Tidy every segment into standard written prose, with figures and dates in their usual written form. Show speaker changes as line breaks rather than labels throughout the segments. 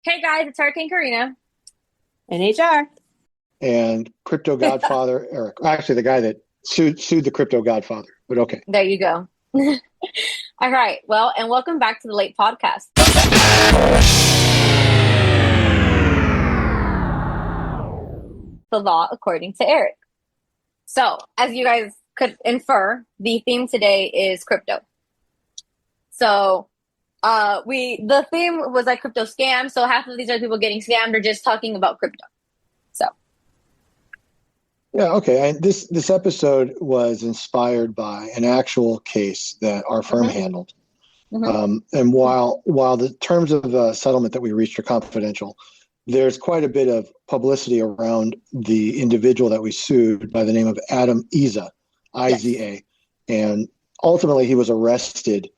Hey guys, it's Hurricane Karina.
And HR.
And crypto godfather Eric. Actually, the guy that sued the crypto godfather. But okay.
There you go.
All right. Well, and welcome back to the late podcast. The law according to Eric. So, as you guys could infer, the theme today is crypto. So, the theme was like crypto scam. So half of these are people getting scammed or just talking about crypto. So,
Yeah, okay. This episode was inspired by an actual case that our firm
mhm,
handled.
mhm,
And while the terms of settlement that we reached are confidential, there's quite a bit of publicity around the individual that we sued by the name of Adam Iza,
yes,
IZA, and ultimately he was arrested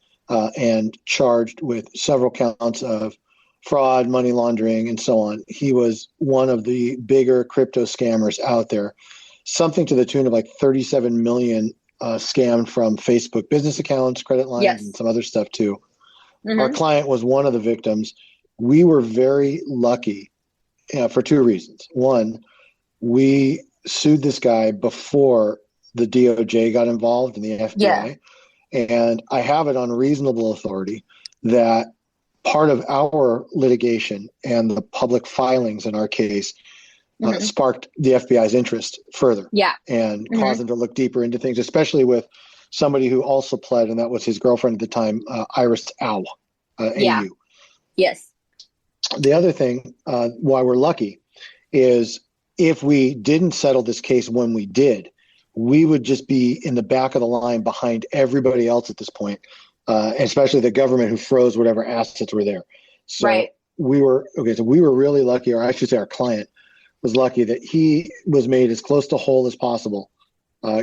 and charged with several counts of fraud, money laundering, and so on. He was one of the bigger crypto scammers out there, something to the tune of like 37 million scammed from Facebook business accounts, credit lines, and
yes,
some other stuff too. Our
mhm,
client was one of the victims. We were very lucky for two reasons. One, we sued this guy before the DOJ got involved and the
yeah,
FBI. And I have it on reasonable authority that part of our litigation and the public filings in our case
mhm,
sparked the FBI's interest further
yeah,
and caused
mhm,
them to look deeper into things, especially with somebody who also pled, and that was his girlfriend at the time, Iris Au,
yeah,
AU.
yes,
The other thing, why we're lucky, is if we didn't settle this case when we did, we would just be in the back of the line behind everybody else at this point, especially the government who froze whatever assets were there. So
right,
we were really lucky, or I should say our client was lucky that he was made as close to whole as possible,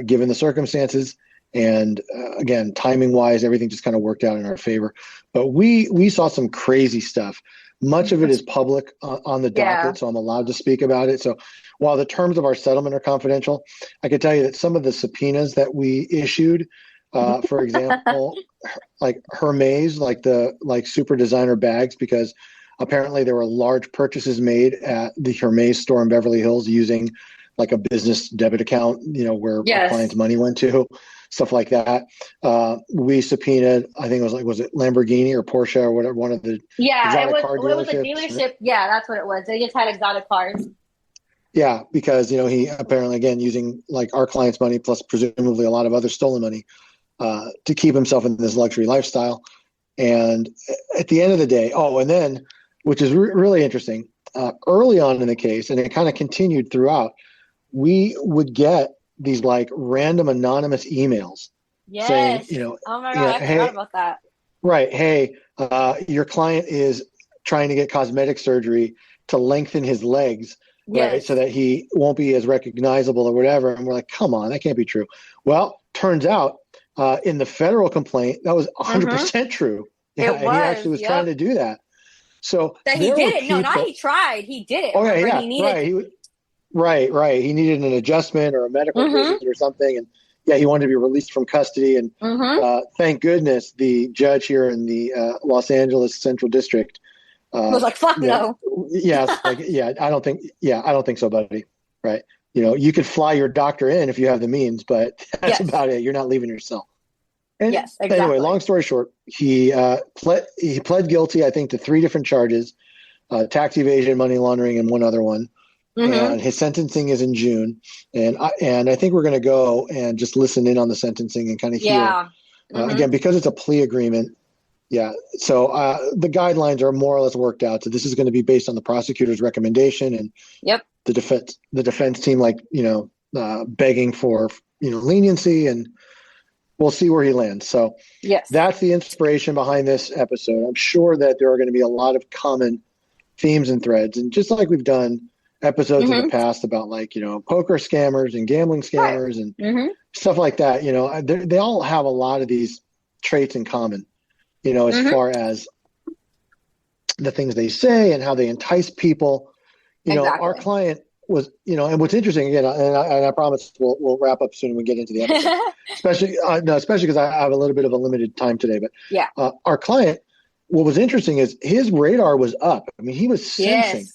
given the circumstances. And again, timing wise, everything just kind of worked out in our favor. But we saw some crazy stuff. Much of it is public on the
yeah,
docket, so I'm allowed to speak about it. So while the terms of our settlement are confidential, I can tell you that some of the subpoenas that we issued, for example, like Hermes, like super designer bags, because apparently there were large purchases made at the Hermes store in Beverly Hills using like a business debit account, where our
yes,
client's money went to, stuff like that. We subpoenaed, I think was it Lamborghini or Porsche or whatever, one of the
yeah. It
exotic
was
car
it was a
dealerships.
dealership. Yeah, that's what it was. They just had exotic cars.
Yeah, because he apparently, again, using like our client's money plus presumably a lot of other stolen money to keep himself in this luxury lifestyle. And at the end of the day, and then, which is really interesting, early on in the case, and it kind of continued throughout, we would get these like random anonymous emails saying,
Yes. Oh my God, I forgot
hey,
about that.
right, hey, your client is trying to get cosmetic surgery to lengthen his legs, right, so
Yes.
that he won't be as recognizable or whatever. And we're like, come on, that can't be true. Well, turns out in the federal complaint, that was
Mm-hmm.
100% true.
It
Yeah, he
was.
actually was trying
Yep.
to do that. So
That he
there were
did it. No, not
people.
he tried. He did it.
Oh yeah,
Remember,
yeah,
he needed.
right. Right. He needed an adjustment or a medical
Mm-hmm.
visit or something, and yeah, he wanted to be released from custody. And
Mm-hmm.
thank goodness the judge here in the Los Angeles Central District,
Was like, fuck
yeah,
no.
yes, like I don't think so, buddy. Right? You could fly your doctor in if you have the means, but that's
Yes.
about it. You're not leaving your cell. And
Yes.
anyway, long
Exactly.
story short, he pled guilty, I think, to three different charges: tax evasion, money laundering, and one other one.
Mm-hmm.
And his sentencing is in June. And I think we're going to go and just listen in on the sentencing and kind of hear
Yeah. Mm-hmm.
again, because it's a plea agreement. Yeah. So the guidelines are more or less worked out. So this is going to be based on the prosecutor's recommendation, and
Yep.
the defense team, like, begging for, leniency, and we'll see where he lands. So
Yes.
that's the inspiration behind this episode. I'm sure that there are going to be a lot of common themes and threads. And just like we've done episodes in the
Mm-hmm.
past about, like, poker scammers and gambling
Right.
scammers and
Mm-hmm.
stuff like that, they all have a lot of these traits in common, as
Mm-hmm.
far as the things they say and how they entice people. Our
Exactly.
client was, and what's interesting, again, and I promise we'll wrap up soon when we get into the episode, especially no, especially because I have a little bit of a limited time today. But
Yeah.
our client what was interesting is his radar was up. I mean, he was sensing
Yes.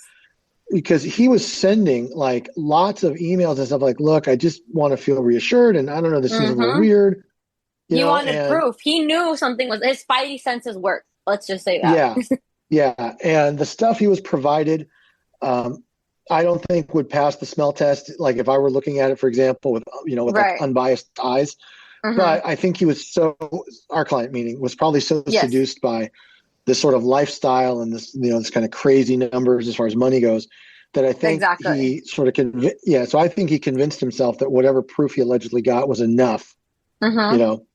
because he was sending like lots of emails and stuff like, look, I just want to feel reassured. And I don't know, this seems a little
Mm-hmm.
weird,
He wanted
and
proof. He knew something was, his spidey senses worked. Let's just say that.
yeah, yeah. And the stuff he was provided, um, I don't think would pass the smell test. Like if I were looking at it, for example, with like
Right.
unbiased eyes,
Mm-hmm.
but I think he was our client meaning was probably so
Yes.
seduced by this sort of lifestyle and this, this kind of crazy numbers as far as money goes, that I think
Exactly.
he sort of so I think he convinced himself that whatever proof he allegedly got was enough, you
Mm-hmm.
know.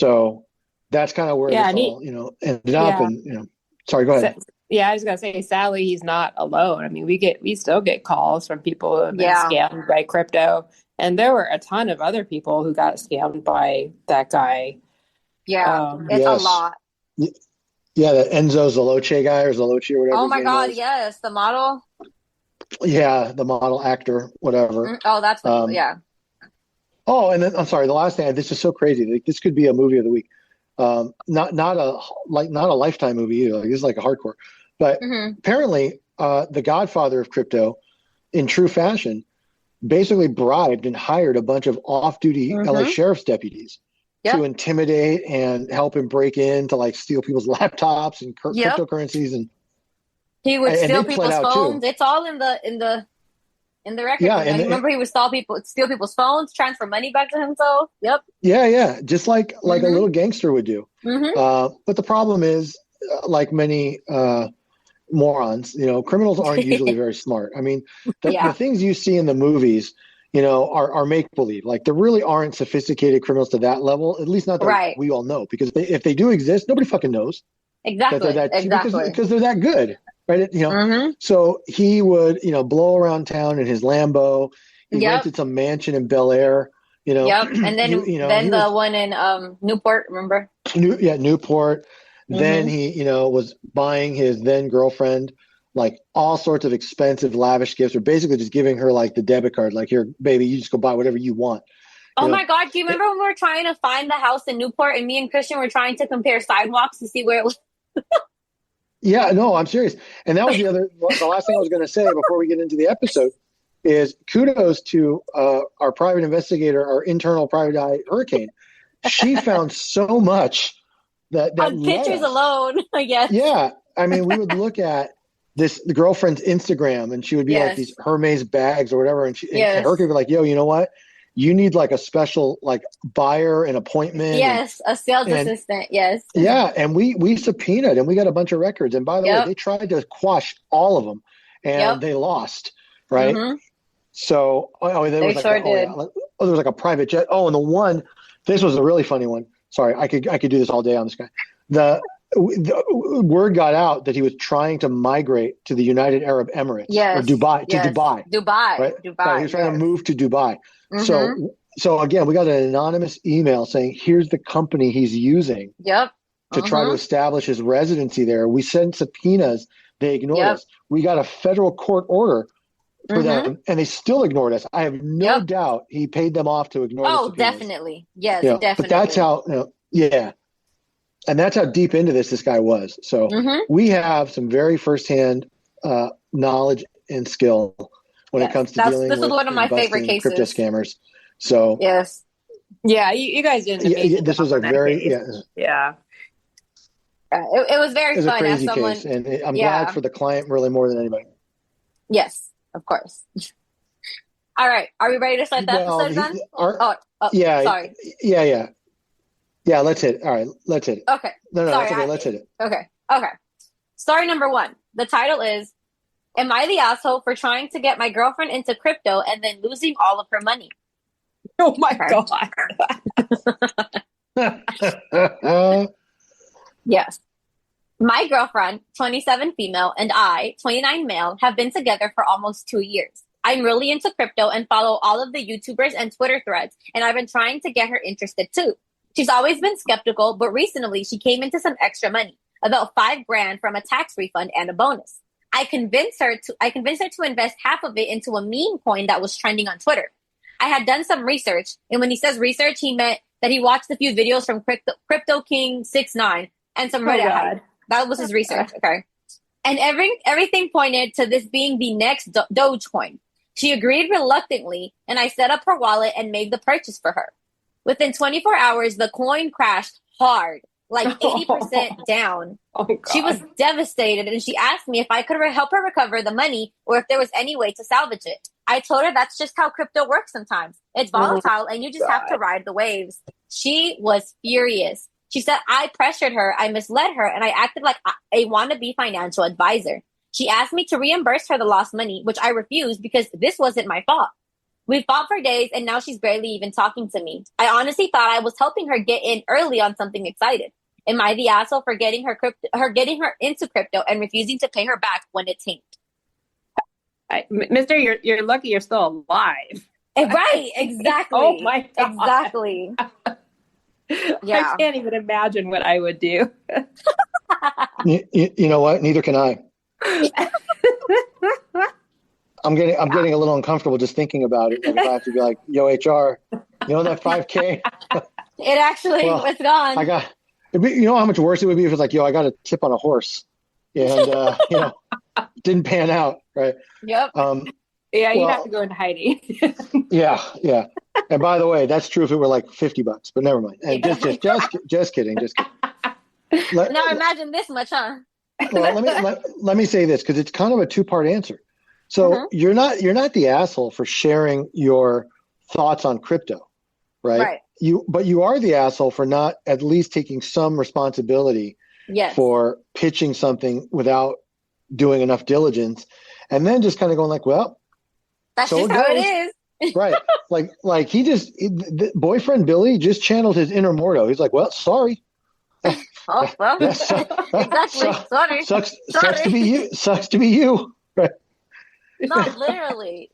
So that's kind of where
Yeah,
this
and
all, ended up.
yeah.
And, sorry, go ahead.
Yeah, I was gonna say, sadly, he's not alone. I mean, we still get calls from people who have been
Yeah.
scammed by crypto, and there were a ton of other people who got scammed by that guy.
Yeah. It's a
Yes.
lot.
Yeah, the Enzo Zaloche guy or Zaloche or whatever
Oh
his
my
name
God.
was.
Yes. The model.
Yeah, the model actor, whatever.
Oh, that's what
Um,
yeah.
oh, and then I'm sorry, the last thing, this is so crazy. Like, this could be a movie of the week. Not a Lifetime movie either. Like, this is like a hardcore. But
Mm-hmm.
apparently, the godfather of crypto, in true fashion, basically bribed and hired a bunch of off-duty LA
Mm-hmm.
sheriff's deputies
Yep.
to intimidate and help him break in to like steal people's laptops and
Yep.
cryptocurrencies,
He would
and
steal
they pled
people's
out
phones.
too.
It's all in the records.
Yeah,
You know, you remember he would steal people's phones, transfer money back to himself. Yep.
yeah, just like a
Mm-hmm.
little gangster would do.
Mm-hmm.
But the problem is, like many morons, criminals aren't usually very smart. I mean, the
Yeah.
things you see in the movies, are make believe. Like there really aren't sophisticated criminals to that level, at least not that
Right.
we all know. Because if they do exist, nobody fucking knows that they're
Exactly.
that
Exactly.
because they're that good, right?
Mm-hmm.
So he would blow around town in his Lambo. He
Yep.
rented some mansion in Bel Air.
Yep. And then
He
the
was
one in Newport, remember?
Newport. Then
Mm-hmm.
he, was buying his then girlfriend like all sorts of expensive, lavish gifts, or basically just giving her like the debit card, like, here, baby, you just go buy whatever you want.
Oh
You know,
my God. Do you remember when we were trying to find the house in Newport and me and Christian were trying to compare sidewalks to see where it was?
yeah, no, I'm serious. And that was the last thing I was going to say before we get into the episode is kudos to our private investigator, our internal private eye hurricane. She found so much that
On
led
pictures
us.
alone, I guess.
Yeah. I mean, we would look at the girlfriend's Instagram and she would be like
Yes.
these Hermes bags or whatever. And
Yes.
Hurricane would be like, yo, you know what? You need like a special like buyer and appointment.
Yes, a sales
and
assistant. Yes.
yeah. And we subpoenaed and we got a bunch of records. And by the way,
Yep.
they tried to quash all of them and
Yep.
they lost. Right.
Mm-hmm.
So, there
They
was like,
sure did.
there was like a private jet. Oh, and this was a really funny one. Sorry, I could do this all day on this guy. The word got out that he was trying to migrate to the United Arab Emirates or Dubai,
Yes.
Dubai.
Dubai.
Right?
Dubai.
He was trying to
yes.
move to Dubai.
Mm-hmm.
So again, we got an anonymous email saying, here's the company he's using
Yep.
to try to establish his residency there. We sent subpoenas. They ignored us. We got a federal court order for them, and they still ignored us. I have no doubt he paid them off to ignore the subpoenas.
Definitely. Yes, definitely.
But that's how, and that's how deep into this guy was. So we have some very firsthand knowledge and skill when it comes to dealing with
this was one of my favorite cases.
crypto scammers. So
yes,
yeah, you guys did an amazing
this was a very
yeah.
It was very
it was
fun.
a crazy
as someone,
case, and I'm glad for the client really more than anybody.
Yes, of course. All right, are we ready to start the episode then?
Yeah,
sorry.
Yeah, let's hit it. All right, let's hit it.
Okay.
No,
sorry,
that's okay. Let's hit it.
Okay. Story number 1. The title is, Am I the asshole for trying to get my girlfriend into crypto and then losing all of her money?
Oh my
God.
Yes. My girlfriend, 27 female, and I, 29 male, have been together for almost 2 years. I'm really into crypto and follow all of the YouTubers and Twitter threads, and I've been trying to get her interested too. She's always been skeptical, but recently she came into some extra money, about $5,000 from a tax refund and a bonus. I convinced her to invest half of it into a meme coin that was trending on Twitter. I had done some research, and when he says research, he meant that he watched a few videos from Crypto King 69 and some Reddit hype. That was his research. Okay. And everything pointed to this being the next Dogecoin. She agreed reluctantly, and I set up her wallet and made the purchase for her. Within 24 hours, the coin crashed hard, like 80% down.
Oh, God.
She was devastated, and she asked me if I could help her recover the money or if there was any way to salvage it. I told her that's just how crypto works sometimes. It's volatile, and you just have to ride the waves. She was furious. She said I pressured her, I misled her, and I acted like a wannabe financial advisor. She asked me to reimburse her the lost money, which I refused because this wasn't my fault. We fought for days, and now she's barely even talking to me. I honestly thought I was helping her get in early on something exciting. Am I the asshole for getting her into crypto and refusing to pay her back when it tanked?
Mister, you're lucky you're still alive.
Right, exactly.
Oh my God.
Exactly. Yeah.
I can't even imagine what I would do.
You know what? Neither can I. I'm getting a little uncomfortable just thinking about it. Like if I have to be like, yo, HR, you know that 5K?
It actually was gone.
You know how much worse it would be if it's like, yo, I got a tip on a horse, and didn't pan out, right?
Yep.
Yeah, you have to go into hiding.
Yeah. And by the way, that's true if it were like $50, but never mind. And just kidding.
Now imagine this much, huh?
Well, let me say this because it's kind of a two-part answer. So you're not the asshole for sharing your thoughts on crypto, right?
Right.
But you are the asshole for not at least taking some responsibility for pitching something without doing enough diligence, and then just kind of going like, well,
that's just how it is.
Right. Like the boyfriend Billy just channeled his inner Mordo. He's like, well, sorry.
Oh, well, exactly. Sorry.
Sucks to be you. Sucks to be you. Right.
No, literally.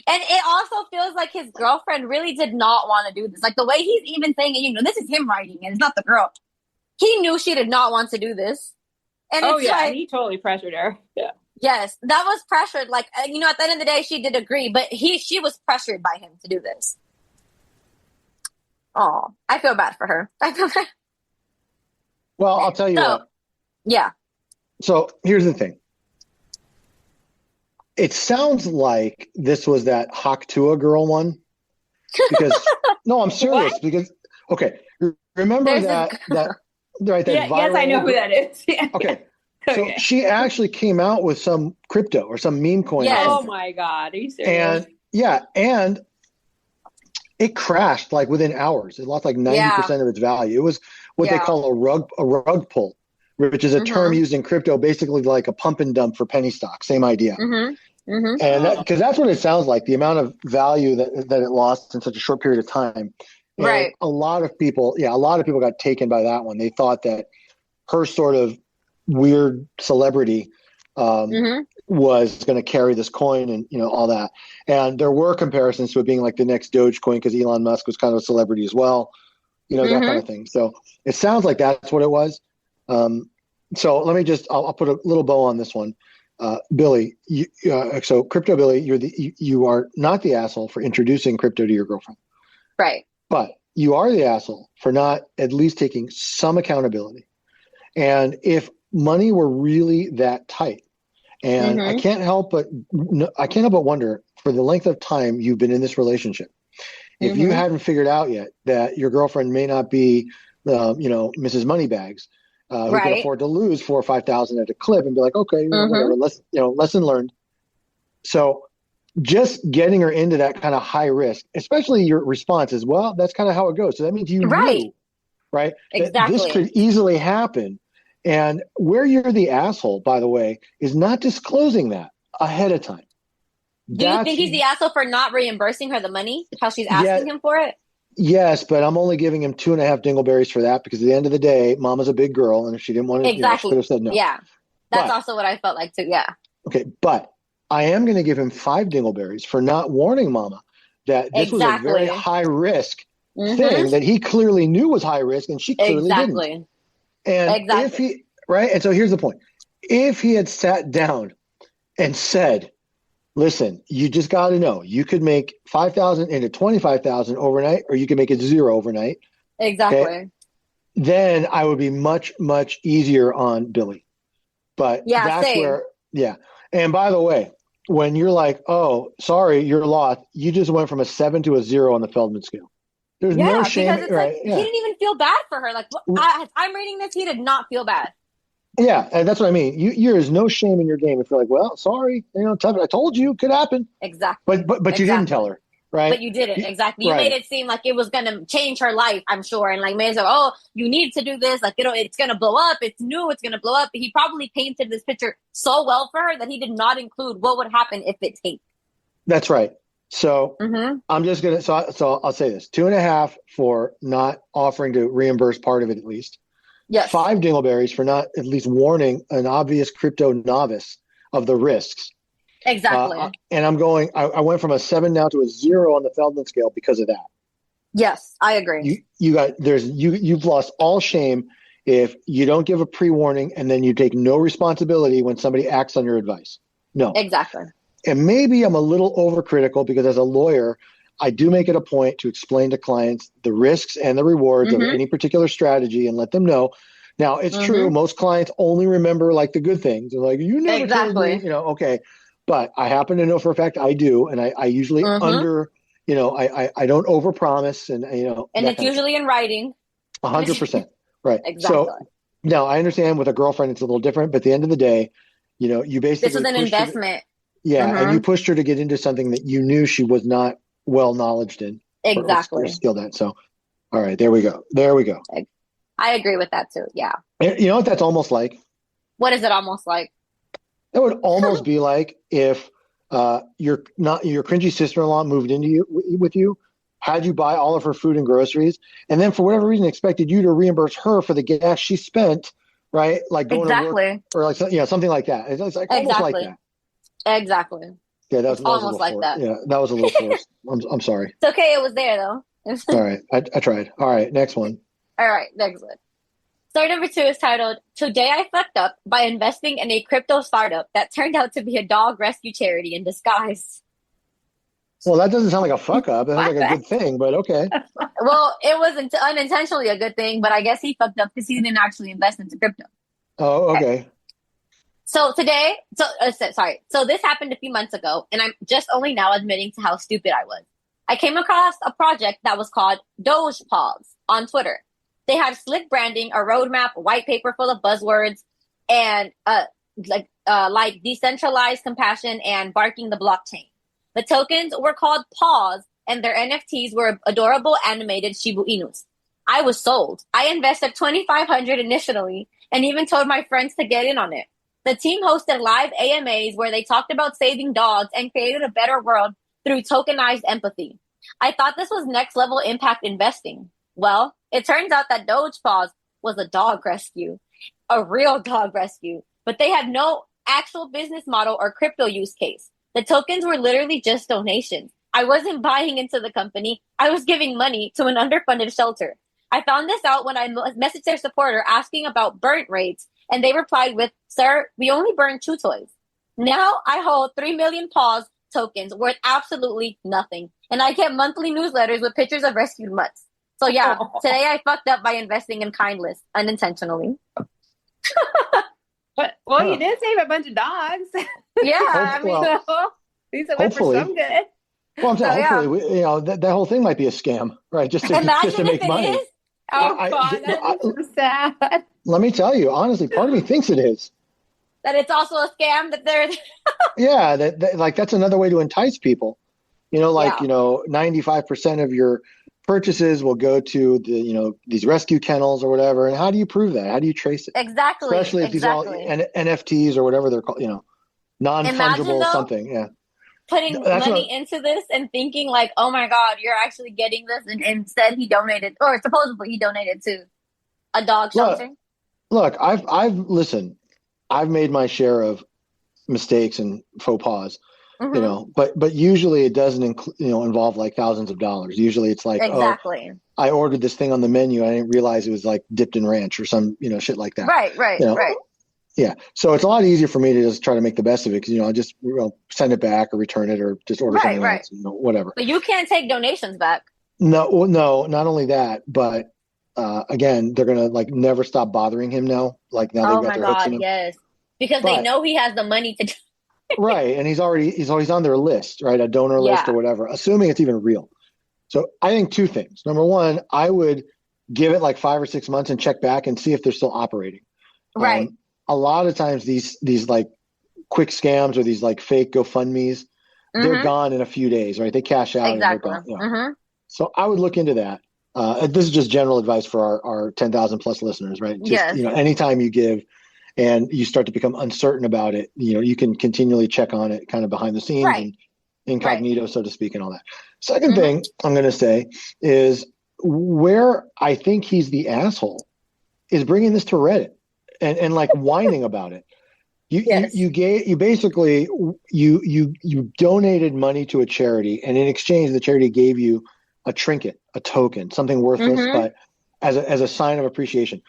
And it also feels like his girlfriend really did not want to do this. Like the way he's even saying it, this is him writing it. It's not the girl. He knew she did not want to do this. And
he totally pressured her. Yeah.
Yes, that was pressured. Like, at the end of the day, she did agree, but she was pressured by him to do this. Oh, I feel bad for her.
Well, I'll tell you what.
Yeah.
So here's the thing. It sounds like this was that Haktua girl one. Because, no, I'm serious.
What?
Because, okay, remember that viral.
Yes, I know who that is. Yeah.
Okay. So she actually came out with some crypto or some meme coin.
Yes.
Oh my God, are you serious?
And it crashed like within hours. It lost like 90% of its value. It was what they call a rug pull, which is a term used in crypto, basically like a pump and dump for penny stock. Same idea. And because that's what it sounds like, the amount of value that it lost in such a short period of time. And
right.
A lot of people got taken by that one. They thought that her sort of weird celebrity was going to carry this coin and all that. And there were comparisons to it being like the next Dogecoin because Elon Musk was kind of a celebrity as well, that kind of thing. So it sounds like that's what it was. So let me I'll put a little bow on this one. Billy, so Crypto Billy, you are not the asshole for introducing crypto to your girlfriend.
Right.
But you are the asshole for not at least taking some accountability. And if money were really that tight, and I can't help but wonder, for the length of time you've been in this relationship, if you hadn't figured out yet that your girlfriend may not be, Mrs. Moneybags, who can afford to lose $4,000 or $5,000 at a clip and be like, okay, whatever, lesson learned. So just getting her into that kind of high risk, especially your response is, well, that's kind of how it goes. So that means you knew, right?
Exactly.
That this could easily happen. And where you're the asshole, by the way, is not disclosing that ahead of time.
Do you think he's the asshole for not reimbursing her the money? How she's asking him for it?
Yes, but I'm only giving him 2.5 dingleberries for that because at the end of the day, Mama's a big girl, and if she didn't want to, she could have said no.
Yeah, that's also what I felt like too. Yeah.
Okay, but I am going to give him 5 dingleberries for not warning Mama that this was a very high risk thing that he clearly knew was high risk, and she clearly didn't. And if he and so here's the point: if he had sat down and said, listen, you just got to know, you could make 5,000 into 25,000 overnight, or you can make it 0 overnight.
Exactly. Okay?
then I would be much, much easier on Billy. But
Yeah,
that's
same.
where, yeah. And by the way, when you're like, oh, sorry, you're lost, you just went from a 7 to a 0 on the Feldman scale. There's no
Yeah,
shame,
because it's like
right?
he
Yeah.
didn't even feel bad for her. Like I'm reading this, he did not feel bad.
Yeah, and that's what I mean. There's no shame in your game if you're like, well, sorry, I told you, it could happen,
Exactly.
but you didn't tell
Exactly.
her, right?
But you didn't. Exactly. You made
Right.
it seem like it was gonna change her life, I'm sure. And like made it so, oh, you need to do this, like, it's gonna blow up, it's new, it's gonna blow up. He probably painted this picture so well for her that he did not include what would happen if it tanked.
That's right. So
Mm-hmm.
I'm just gonna so I'll say this: 2.5 for not offering to reimburse part of it at least.
Yes.
5 dingleberries for not at least warning an obvious crypto novice of the risks.
Exactly.
And I went from a 7 now to a 0 on the Feldman scale because of that.
Yes, I agree.
You've lost all shame if you don't give a pre-warning and then you take no responsibility when somebody acts on your advice. No.
Exactly.
And maybe I'm a little overcritical because as a lawyer, I do make it a point to explain to clients the risks and the rewards of any particular strategy and let them know. Now, it's true. Most clients only remember like the good things. They're like, you never told me, okay. But I happen to know for a fact I do. And I usually I don't overpromise and,
And it's usually in writing.
100%. Right.
Exactly.
So now I understand with a girlfriend, it's a little different, but at the end of the day, you basically,
this was an investment.
And you pushed her to get into something that you knew she was not well knowledged in.
Exactly.
Or skilled at. So, all right, there we go. There we go.
I agree with that too. Yeah.
You know what that's almost like?
What is it almost like?
That would almost be like if your cringy sister-in-law moved into with you, had you buy all of her food and groceries, and then for whatever reason expected you to reimburse her for the gas she spent, right? Like going to work or like something like that. It's like almost like that.
Exactly.
Yeah, that was
almost like that.
Yeah, that was a little forced. I'm sorry.
It's okay. It was there though.
All right, I tried. All right, next one.
All right, next one. Story number 2 is titled, Today I Fucked Up by Investing in a Crypto Startup That Turned Out to Be a Dog Rescue Charity in Disguise.
Well, that doesn't sound like a fuck up. It sounds like a good thing, but okay.
Well, it wasn't unintentionally a good thing, but I guess he fucked up because he didn't actually invest into crypto.
Oh, okay.
So this happened a few months ago, and I'm just only now admitting to how stupid I was. I came across a project that was called Doge Pause on Twitter. They had slick branding, a roadmap, a white paper full of buzzwords, and like decentralized compassion and barking the blockchain. The tokens were called Pause, and their NFTs were adorable animated Shiba Inus. I was sold. I invested $2,500 initially, and even told my friends to get in on it. The team hosted live AMAs where they talked about saving dogs and created a better world through tokenized empathy. I thought this was next level impact investing. Well, it turns out that Doge Pause was a dog rescue, a real dog rescue, but they had no actual business model or crypto use case. The tokens were literally just donations. I wasn't buying into the company. I was giving money to an underfunded shelter. I found this out when I messaged their supporter asking about burnt rates, and they replied with, "Sir, we only burn 2 toys." Now I hold 3 million Pause tokens worth absolutely nothing, and I get monthly newsletters with pictures of rescued mutts. So yeah, today I fucked up by investing in Kindless unintentionally.
But you did save a bunch of dogs.
Yeah, I mean,
these are for some good.
Well, I'm saying, hopefully, that whole thing might be a scam, right? Just to make money.
Is.
Oh, God, that's so sad.
Let me tell you, honestly, part of me thinks it is.
That it's also a scam that they're.
Yeah, that's another way to entice people. 95% of your purchases will go to these rescue kennels or whatever. And how do you prove that? How do you trace it?
Exactly.
Especially if these all NFTs or whatever they're called, non-fungible something. Yeah.
Putting money into this and thinking like, oh my God, you're actually getting this. And instead he donated, or supposedly he donated to a dog shelter.
Look, I've made my share of mistakes and faux pas. But usually it doesn't involve like thousands of dollars. Usually it's like,
exactly.
I ordered this thing on the menu. I didn't realize it was like dipped in ranch or some, shit like that.
Right.
Yeah. So it's a lot easier for me to just try to make the best of it because, I just send it back or return it or just order something else, whatever.
But you can't take donations back.
No, not only that, but again, they're gonna like never stop bothering him now. Like now they've
Oh
got
my
their hooks in
God,
him.
yes. Because they
But
know he has the money to.
right, and he's always on their list, right? A donor list
Yeah.
or whatever, assuming it's even real. So I think two things. Number one, I would give it like 5 or 6 months and check back and see if they're still operating.
Right.
A lot of times these like quick scams or these like fake GoFundMes, they're
Mm-hmm.
gone in a few days, right? They cash out and they're
Exactly.
gone. You know.
Mm-hmm.
So I would look into that. This is just general advice for our 10,000 plus listeners, right? Just,
Yes.
anytime you give and you start to become uncertain about it, you can continually check on it kind of behind the scenes
Right.
and incognito,
Right.
so to speak, and all that. Second
Mm-hmm.
thing I'm going to say is where I think he's the asshole is bringing this to Reddit and like whining about it.
Yes.
You basically you donated money to a charity, and in exchange the charity gave you a trinket, a token, something worthless,
Mm-hmm.
but as a sign of appreciation.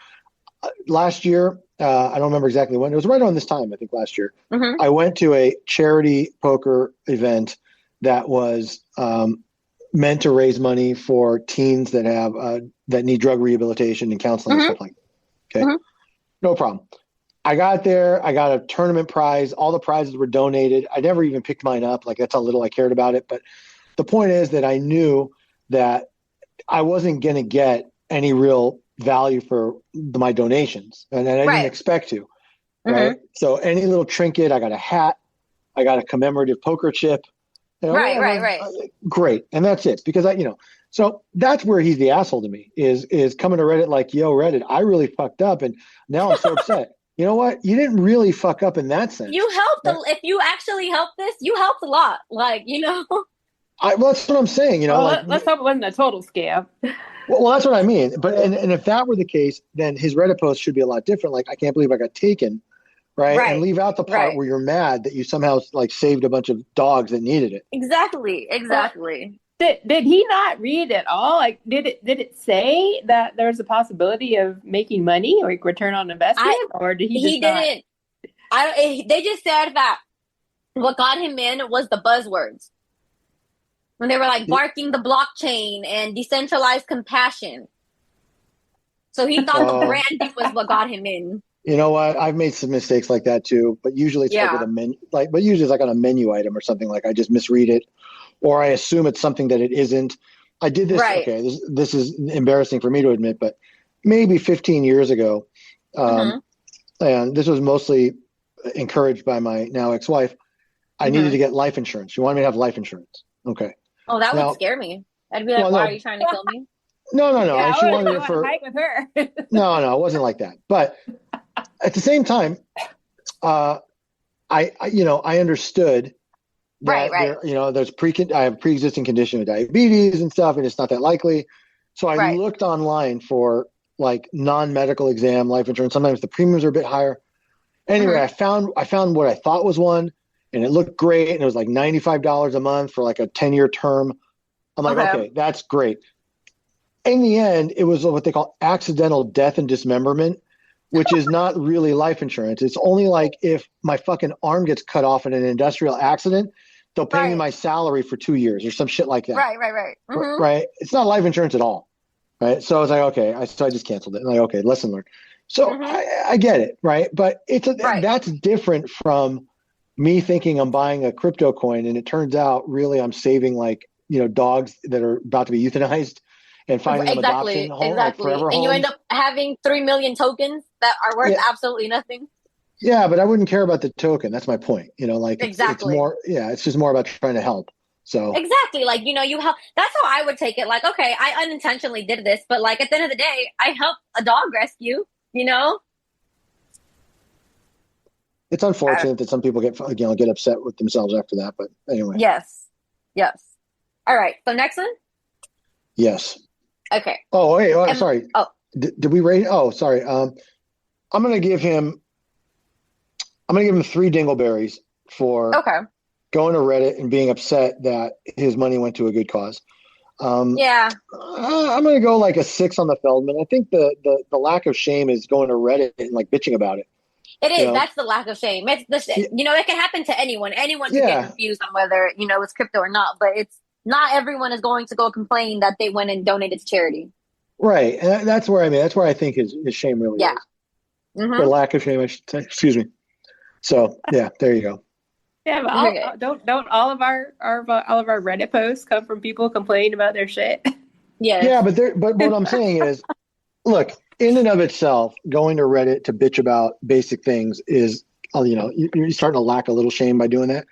Last year, I don't remember exactly when, it was right around this time, I think last year,
Mm-hmm.
I went to a charity poker event that was meant to raise money for teens that have that need drug rehabilitation and counseling
Mm-hmm.
and stuff like that. Okay.
Mm-hmm.
No problem. I got there. I got a tournament prize. All the prizes were donated. I never even picked mine up. Like, that's how little I cared about it. But the point is that I knew that I wasn't going to get any real value for my donations, and I didn't
Right.
expect to.
Mm-hmm.
Right. So any little trinket, I got a hat, I got a commemorative poker chip.
Right.
Whatever.
Right.
Great. And that's it. Because so that's where he's the asshole to me is coming to Reddit like, yo, Reddit, I really fucked up. And now I'm so upset. You know what? You didn't really fuck up in that sense.
You helped.
Right?
If you actually helped this, you helped a lot. Like,
Well, that's what I'm saying.
Well, let's hope it wasn't a total scam.
Well, that's what I mean. But and if that were the case, then his Reddit post should be a lot different. Like, I can't believe I got taken, right?
Right.
And leave out the part
Right.
where you're mad that you somehow like saved a bunch of dogs that needed it.
Exactly.
Did he not read at all? Like, did it say that there's a possibility of making money or return on investment, or did he?
He didn't. They just said that what got him in was the buzzwords when they were like barking the blockchain and decentralized compassion. So he thought the branding was what got him in.
You know what? I've made some mistakes like that too, but usually it's like with a menu, but usually it's like on a menu item or something. Like I just misread it, or I assume it's something that it isn't. I did this.
Right.
Okay, this is embarrassing for me to admit, but maybe 15 years ago, and this was mostly encouraged by my now ex-wife. I needed to get life insurance. She wanted me to have life insurance. Okay.
Oh, that would scare me. I'd be like, why are you trying to kill me?
No.
Yeah,
She wanted it for.
Hike with her.
No, it wasn't like that. But at the same time, I understood that
Right.
there's I have a pre-existing condition of diabetes and stuff, and it's not that likely. So I looked online for like non-medical exam life insurance. Sometimes the premiums are a bit higher. Anyway, I found what I thought was one, and it looked great, and it was like $95 a month for like a 10-year term. I'm like, okay, that's great. In the end, it was what they call accidental death and dismemberment, which is not really life insurance. It's only like if my fucking arm gets cut off in an industrial accident, they'll pay me my salary for 2 years or some shit like that.
Right. Mm-hmm.
Right. It's not life insurance at all. Right. So I was like, okay. So I just canceled it. I'm like, okay, lesson learned. So I get it. Right. But that's different from me thinking I'm buying a crypto coin, and it turns out really I'm saving like, dogs that are about to be euthanized and finding them adoption home, like forever
and
homes.
you end up having 3 million tokens that are worth absolutely nothing.
Yeah, but I wouldn't care about the token. That's my point. It's more, it's just more about trying to help. So
exactly, like you help. That's how I would take it. Like, okay, I unintentionally did this, but like at the end of the day, I helped a dog rescue.
It's unfortunate that some people get upset with themselves after that. But anyway.
Yes. All right. So next one.
Yes.
Okay.
Oh, wait. Sorry.
Oh,
did we rate? Oh, sorry. I'm gonna give him 3 dingleberries for going to Reddit and being upset that his money went to a good cause. I'm gonna go like a 6 on the Feldman. I think the lack of shame is going to Reddit and like bitching about it.
It is. That's the lack of shame. It's it can happen to anyone. Anyone can get confused on whether it's crypto or not. But it's not everyone is going to go complain that they went and donated to charity.
Right. And that's where that's where I think his shame really
Yeah.
is. Or
Mm-hmm.
lack of shame, I should say. Excuse me. So yeah, there you go.
Yeah, but
Okay.
don't all of our Reddit posts come from people complaining about their shit?
Yes.
Yeah, but what I'm saying is, look, in and of itself, going to Reddit to bitch about basic things is, you're starting to lack a little shame by doing that.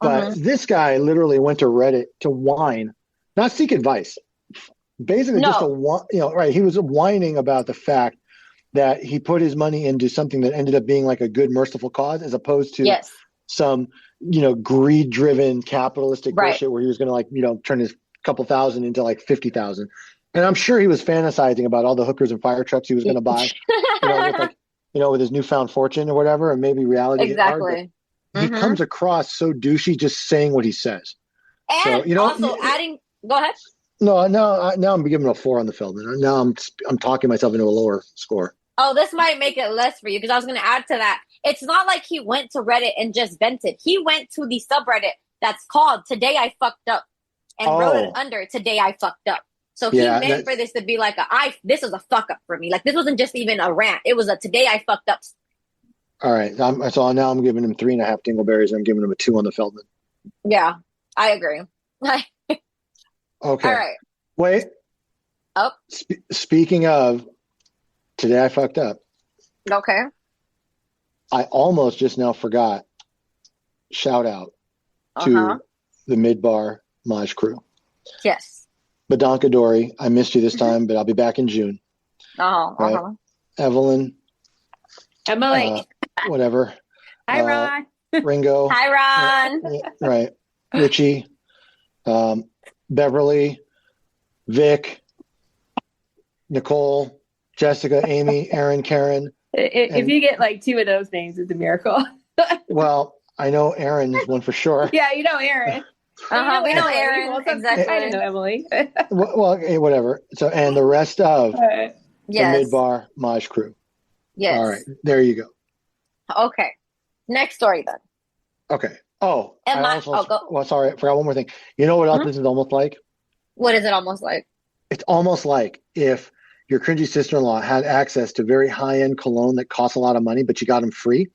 But
Mm-hmm.
this guy literally went to Reddit to whine, not seek advice. Basically, just
No.
right. He was whining about the fact that he put his money into something that ended up being like a good, merciful cause, as opposed to
Yes.
some, greed-driven capitalistic
Right.
bullshit where he was going to turn his couple thousand into like 50,000. And I'm sure he was fantasizing about all the hookers and fire trucks he was going to buy, with with his newfound fortune or whatever, and maybe reality hit hard. But
Exactly.
he
Mm-hmm.
comes across so douchey just saying what he says. So
And also adding, go ahead.
no, now I'm giving him a 4 on the Feldman. Now I'm talking myself into a lower score.
Oh, this might make it less for you because I was going to add to that. It's not like he went to Reddit and just vented. He went to the subreddit that's called Today I Fucked Up and wrote it
Oh,
under Today I Fucked Up. So he
yeah,
meant for this to be like this was a fuck up for me. Like this wasn't just even a rant. It was a Today I Fucked Up.
all right. So now I'm giving him 3.5 dingleberries. And I'm giving him a 2 on the Feldman.
Yeah, I agree. All
Okay.
right.
Wait.
Oh,
Speaking of Today I Fucked Up,
okay.
I almost just now forgot. Shout out
Uh-huh.
to the Midbar Maj crew.
Yes.
Badonka Dory, I missed you this time, but I'll be back in June.
Uh-huh.
Right?
Uh-huh.
Evelyn,
Emily.
whatever.
Hi, Ron.
Ringo.
Hi, Ron.
Right. Richie, Beverly, Vic, Nicole, Jessica, Amy, Aaron, Karen.
If you get like 2 of those names, it's a miracle.
Well, I know Aaron is one for sure.
Yeah, you know Aaron.
Uh-huh. We know
Emily.
Aaron.
Well,
Exactly.
I don't know Emily.
Well, whatever. So, and the rest of the
Yes.
Midbar Maj crew.
Yes.
All right. There you go.
Okay. Next story then.
Okay. Oh,
go.
well, sorry. I forgot one more thing. You know what else
Mhm.
this is almost like?
What is it almost like?
It's almost like if your cringy sister-in-law had access to very high-end cologne that costs a lot of money, but you got them free.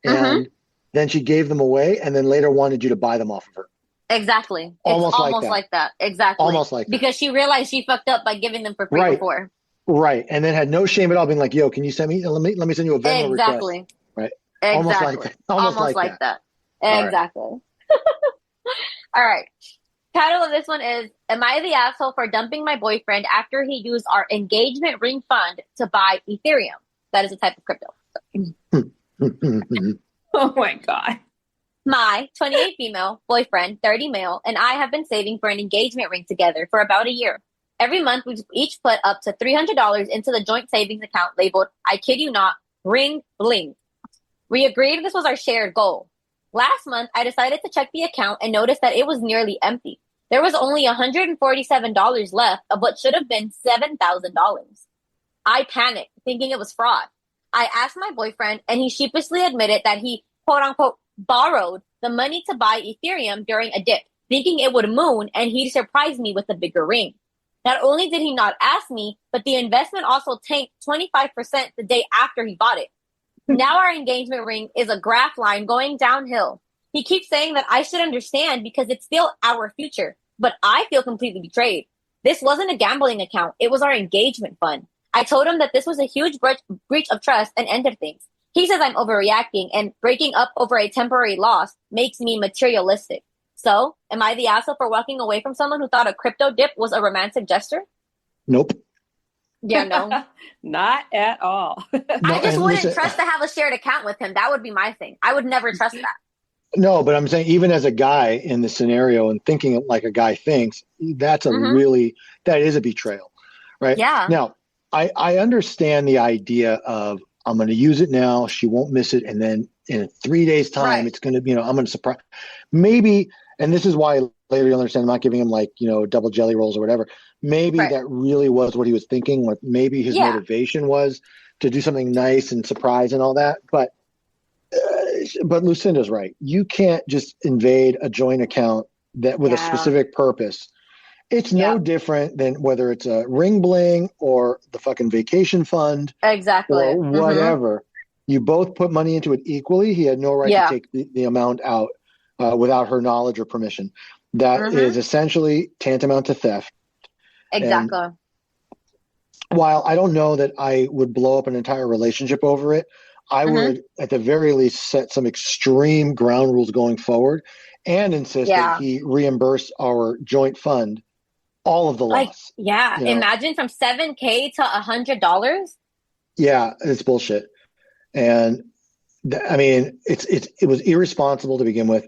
And then she gave them away and then later wanted you to buy them off of her.
Exactly. It's
Almost like
almost
that.
like that. Exactly.
Almost like that.
Because she realized she fucked up by giving them for free
Right.
before.
Right. And then had no shame at all being like, yo, can you send me, let me send you a Venmo
Exactly.
request. Right.
Exactly.
Almost like that. Almost like that. All
Exactly. All right. Title of this one is, Am I the asshole for dumping my boyfriend after he used our engagement ring fund to buy Ethereum? That is a type of crypto.
Oh my God.
My 28 female, boyfriend, 30 male, and I have been saving for an engagement ring together for about a year. Every month, we each put up to $300 into the joint savings account labeled, I kid you not, Ring Bling. We agreed this was our shared goal. Last month, I decided to check the account and noticed that it was nearly empty. There was only $147 left of what should have been $7,000. I panicked, thinking it was fraud. I asked my boyfriend, and he sheepishly admitted that he, quote unquote, borrowed the money to buy Ethereum during a dip, thinking it would moon and he'd surprise me with a bigger ring. Not only did he not ask me, but the investment also tanked 25% the day after he bought it. Now our engagement ring is a graph line going downhill. He keeps saying that I should understand because it's still our future, but I feel completely betrayed. This wasn't a gambling account. It was our engagement fund. I told him that this was a huge breach of trust and ended things. He says I'm overreacting and breaking up over a temporary loss makes me materialistic. So, am I the asshole for walking away from someone who thought a crypto dip was a romantic gesture?
Nope.
Yeah, no.
Not at all.
I just
and
wouldn't
listen,
trust to have a shared account with him. That would be my thing. I would never trust that.
No, but I'm saying even as a guy in the scenario and thinking like a guy thinks, that's that is a betrayal, right?
Yeah.
Now, I understand the idea of I'm going to use it now. She won't miss it. And then in 3 days time,
Right.
it's going to be, I'm going to surprise maybe. And this is why later you'll understand I'm not giving him like, double jelly rolls or whatever. Maybe
Right.
that really was what he was thinking. What maybe his motivation was to do something nice and surprise and all that. But Lucinda's right. You can't just invade a joint account that with a specific purpose It's no different than whether it's a ring bling or the fucking vacation fund
Exactly.
or whatever. You both put money into it equally. He had no right to take the amount out without her knowledge or permission. That is essentially tantamount to theft.
Exactly.
And while I don't know that I would blow up an entire relationship over it, I would at the very least set some extreme ground rules going forward and insist that he reimburse our joint fund all of the loss.
Imagine from $7,000 to $100.
Yeah, it's bullshit. And I mean, it was irresponsible to begin with.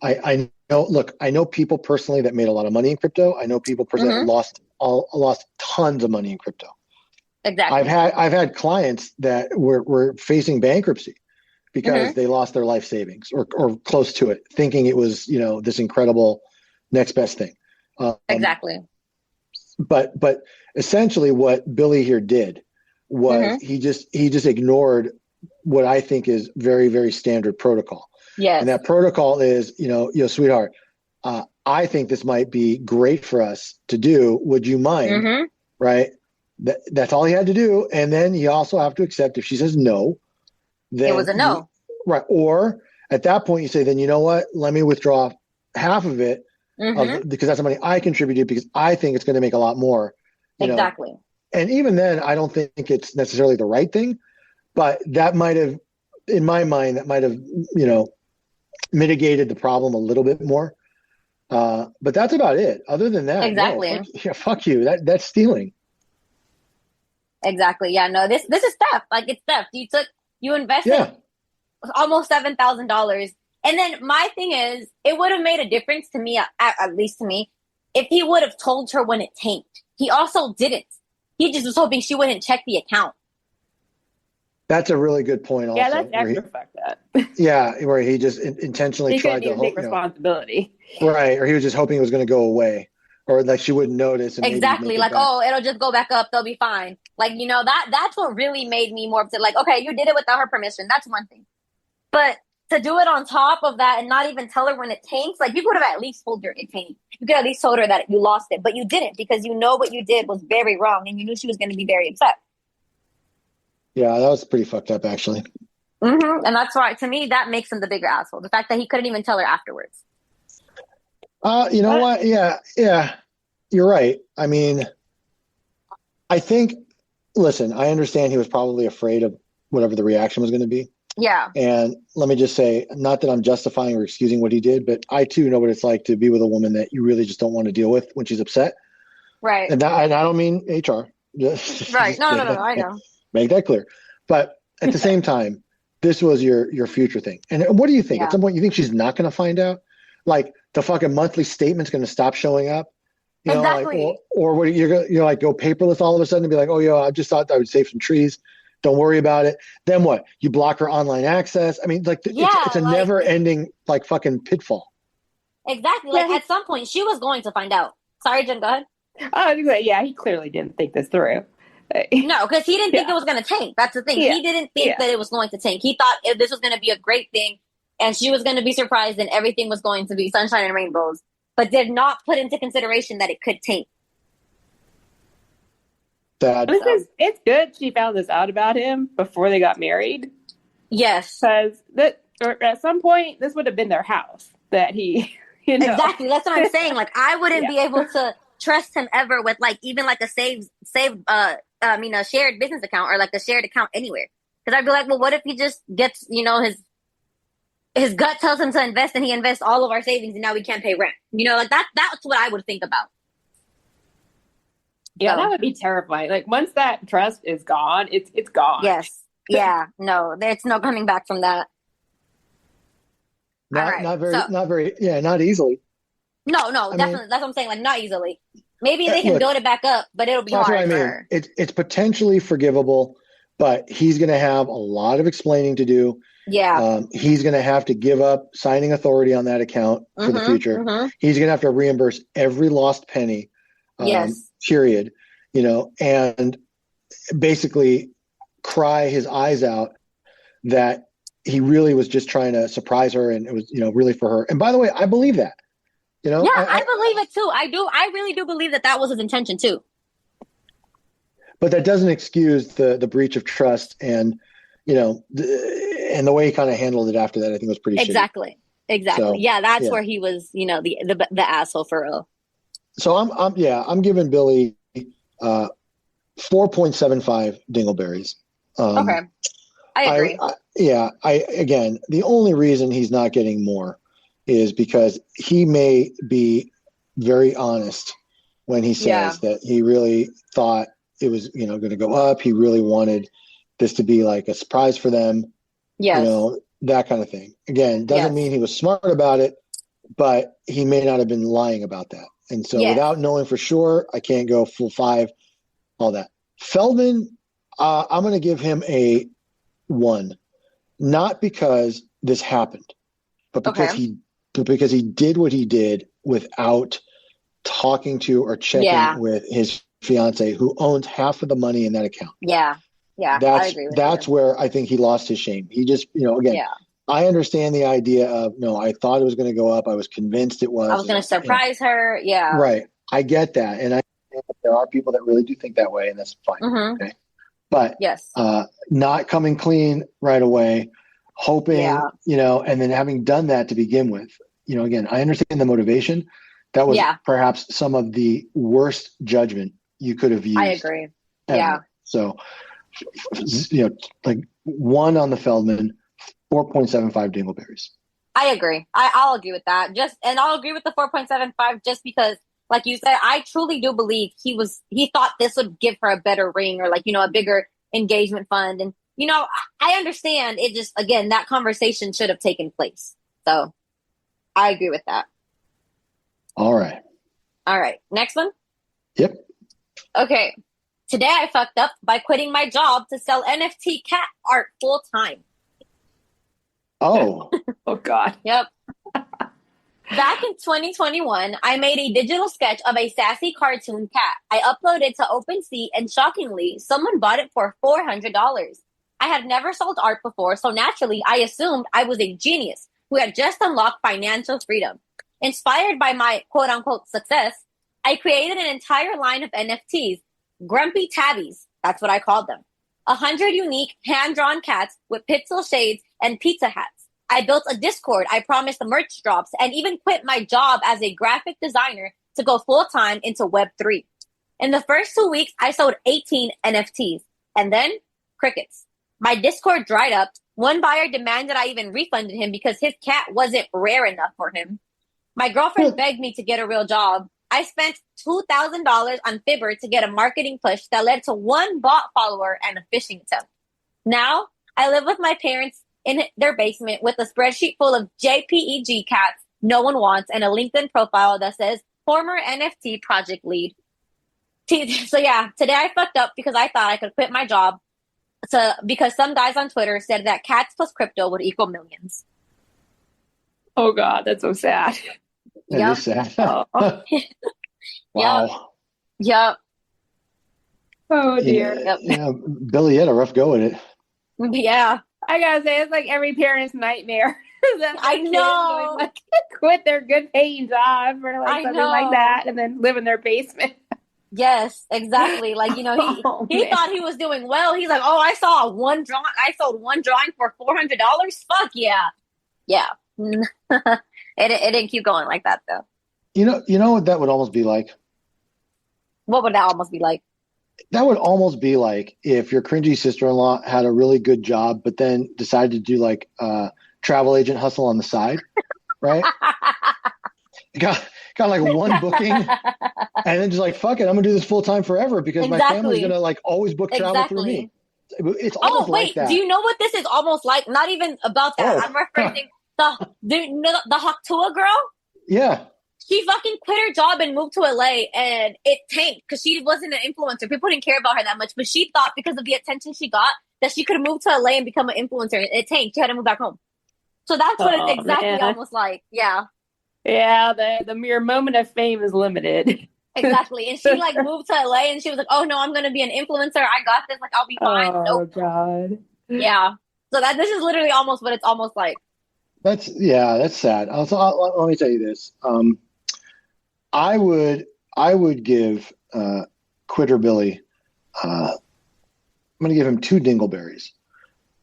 I know. Look, I know people personally that made a lot of money in crypto. I know people personally that lost tons of money in crypto.
Exactly.
I've had clients that were facing bankruptcy because they lost their life savings or close to it, thinking it was this incredible next best thing.
Exactly.
But essentially, what Billy here did was he just ignored what I think is very, very standard protocol.
Yes.
And that protocol is, sweetheart, I think this might be great for us to do. Would you mind? Right. That's all he had to do. And then you also have to accept if she says no, then
it was a no.
Right. Or at that point you say, then you know what? Let me withdraw half of it because that's the money I contributed because I think it's going to make a lot more.
Exactly.
And even then, I don't think it's necessarily the right thing, but that might have, in my mind, mitigated the problem a little bit more. But that's about it. Other than that,
exactly.
No, fuck you. That's stealing.
Exactly. Yeah. No. This is theft. Like it's theft. You invested almost $7,000, and then my thing is, it would have made a difference to me, at least to me, if he would have told her when it tanked. He also didn't. He just was hoping she wouldn't check the account.
That's a really good point. Also,
that's extra fucked up.
Yeah, where he just intentionally tried to
take responsibility.
Right, or he was just hoping it was going to go away, or like she wouldn't notice. And
exactly, like it'll just go back up. They'll be fine. Like that's what really made me more upset. Like, okay, you did it without her permission. That's one thing, but to do it on top of that and not even tell her when it tanks, like you could have at least told her it tanked. You could have at least told her that you lost it, but you didn't because you know what you did was very wrong, and you knew she was going to be very upset.
Yeah, that was pretty fucked up, actually.
And that's why, to me, that makes him the bigger asshole. The fact that he couldn't even tell her afterwards.
You know what? Yeah, you're right. I mean, I think, listen, I understand he was probably afraid of whatever the reaction was going to be.
Yeah.
And let me just say, not that I'm justifying or excusing what he did, but I too know what it's like to be with a woman that you really just don't want to deal with when she's upset.
Right.
And I don't mean HR.
Right. No, I know.
Make that clear. But at the same time, this was your future thing. And what do you think? At some point, you think she's not going to find out? Like the fucking monthly statement's going to stop showing up? You know,
exactly.
Like, or what you're like go paperless all of a sudden and be like, oh, yo, I just thought I would save some trees. Don't worry about it. Then what? You block her online access. I mean, like it's a never ending like fucking pitfall.
Exactly. Like at some point she was going to find out. Sorry, Jen, go ahead.
Yeah, he clearly didn't think this through.
No, because he didn't think it was going to tank. That's the thing. He didn't think that it was going to tank. He thought this was going to be a great thing and she was going to be surprised and everything was going to be sunshine and rainbows, but did not put into consideration that it could tank.
It's good she found this out about him before they got married.
Yes.
Because at some point, this would have been their house that he,
Exactly. That's what I'm saying. Like, I wouldn't be able to trust him ever with, like, even, like, a a shared business account or, like, a shared account anywhere. Because I'd be like, well, what if he just gets, his gut tells him to invest and he invests all of our savings and now we can't pay rent. Like, that's what I would think about.
Yeah, that would be terrifying. Like once that trust is gone, it's gone.
Yes. Yeah. No, there's no coming back from that.
Not easily.
No, definitely. That's what I'm saying. Like not easily. Maybe they can build it back up, but it'll be hard. That's what I mean.
It's potentially forgivable, but he's going to have a lot of explaining to do.
Yeah.
He's going to have to give up signing authority on that account for the future. He's going to have to reimburse every lost penny.
Yes.
Period. And basically cry his eyes out that he really was just trying to surprise her and it was, really for her. And by the way, I believe that. You know,
Yeah, I believe it too. I do. I really do believe that that was his intention too.
but that doesn't excuse the breach of trust and, and the way he kind of handled it after that, I think was pretty shitty.
Exactly. Exactly.
So,
Yeah, that's
yeah.
where he was, the asshole for real.
So I'm giving Billy 4.75 dingleberries.
Okay. I agree.
Again, the only reason he's not getting more is because he may be very honest when he says that he really thought it was, going to go up. He really wanted this to be like a surprise for them,
Yes.
that kind of thing. Again, doesn't mean he was smart about it, but he may not have been lying about that. And so without knowing for sure, I can't go full 5, all that. Feldman, I'm going to give him a 1, not because this happened, but because he did what he did without talking to or checking with his fiance, who owns half of the money in that account.
Yeah.
I agree with that's where I think he lost his shame. He just, again, I understand the idea of, no, I thought it was going to go up. I was convinced it was.
I was going to surprise her. Yeah.
Right. I get that. And there are people that really do think that way, and that's fine.
Mm-hmm.
Okay. But not coming clean right away, hoping, and then having done that to begin with, again, I understand the motivation. That was perhaps some of the worst judgment you could have used.
I agree.
Ever.
Yeah.
So, like 1 on the Feldman, 4.75 dingleberries.
I agree. I'll agree with that. And I'll agree with the 4.75 just because, like you said, I truly do believe he thought this would give her a better ring or a bigger engagement fund. And, I understand it just, again, that conversation should have taken place. So I agree with that.
All right.
Next one.
Yep.
Okay. Today I fucked up by quitting my job to sell NFT cat art full time.
Oh.
Oh, God.
Yep. Back in 2021, I made a digital sketch of a sassy cartoon cat. I uploaded to OpenSea, and shockingly, someone bought it for $400. I had never sold art before, so naturally, I assumed I was a genius who had just unlocked financial freedom. Inspired by my quote-unquote success, I created an entire line of NFTs, Grumpy Tabbies, that's what I called them. 100 unique hand-drawn cats with pixel shades and pizza hats. I built a Discord, I promised the merch drops, and even quit my job as a graphic designer to go full-time into Web3. In the first 2 weeks, I sold 18 NFTs. And then, crickets. My Discord dried up. One buyer demanded I even refunded him because his cat wasn't rare enough for him. My girlfriend begged me to get a real job. I spent $2,000 on Fibber to get a marketing push that led to 1 bot follower and a phishing attempt. Now, I live with my parents in their basement with a spreadsheet full of JPEG cats no one wants and a LinkedIn profile that says former NFT project lead. So yeah, today I fucked up because I thought I could quit my job because some guys on Twitter said that cats plus crypto would equal millions.
Oh God, that's so sad.
That is sad.
Wow. Yep.
Oh dear.
Yeah, Billy had a rough go at it.
Yeah.
I gotta say, it's like every parent's nightmare.
I know.
Quit their good paying job for something like that and then live in their basement.
Yes, exactly. Like, he thought he was doing well. He's like, oh, I sold one drawing for $400. Fuck yeah. Yeah. It didn't keep going like that though.
You know what that would almost be like?
What would that almost be like?
That would almost be like if your cringy sister-in-law had a really good job, but then decided to do like travel agent hustle on the side, right? got like one booking, and then just like, fuck it, I'm gonna do this full time forever because my family's gonna like always book travel through me. It's almost like that.
Do you know what this is almost like? Not even about that. I'm referencing the Haktua girl.
Yeah.
She fucking quit her job and moved to LA, and it tanked because she wasn't an influencer. People didn't care about her that much, but she thought because of the attention she got that she could move to LA and become an influencer. It tanked. She had to move back home. So that's what it's exactly almost like. Yeah.
Yeah, the mere moment of fame is limited.
Exactly. And she like moved to LA and she was like, oh no, I'm going to be an influencer. I got this. Like, I'll be fine.
Oh, nope. God.
Yeah. So this is literally almost what it's almost like.
That's sad. Also, let me tell you this. I would give Quitter Billy. I'm going to give him 2 dingleberries.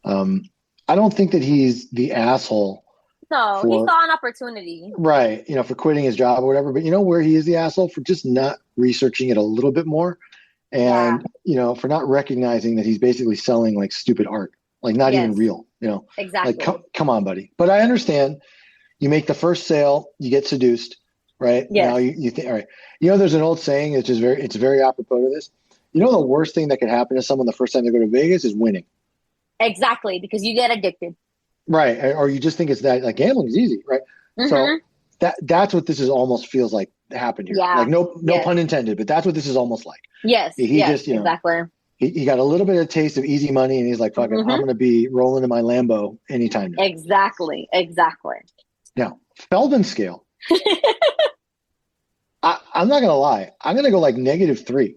I don't think that he's the asshole
No, he
for
saw an opportunity.
right, for quitting his job or whatever. But you know where he is the asshole for just not researching it a little bit more,
Yeah.
and for not recognizing that he's basically selling like stupid art, like not even
Yes.
real. Like
Exactly.
come on, buddy. But I understand. You make the first sale, you get seduced, right?
Yes.
Now you think, all right. There's an old saying, it's very apropos to this. The worst thing that could happen to someone the first time they go to Vegas is winning.
Exactly, because you get addicted.
Right. Or you just think it's that like gambling is easy, right? So that's what this is almost feels like happened here.
Yeah.
Like no
Yes.
pun intended, but that's what this is almost like.
Yes.
He
yes,
just,
exactly.
he got a little bit of taste of easy money and he's like, fuck it, I'm going to be rolling in my Lambo anytime now.
Exactly.
Now, Feldman scale. I'm not going to lie. I'm going to go like -3.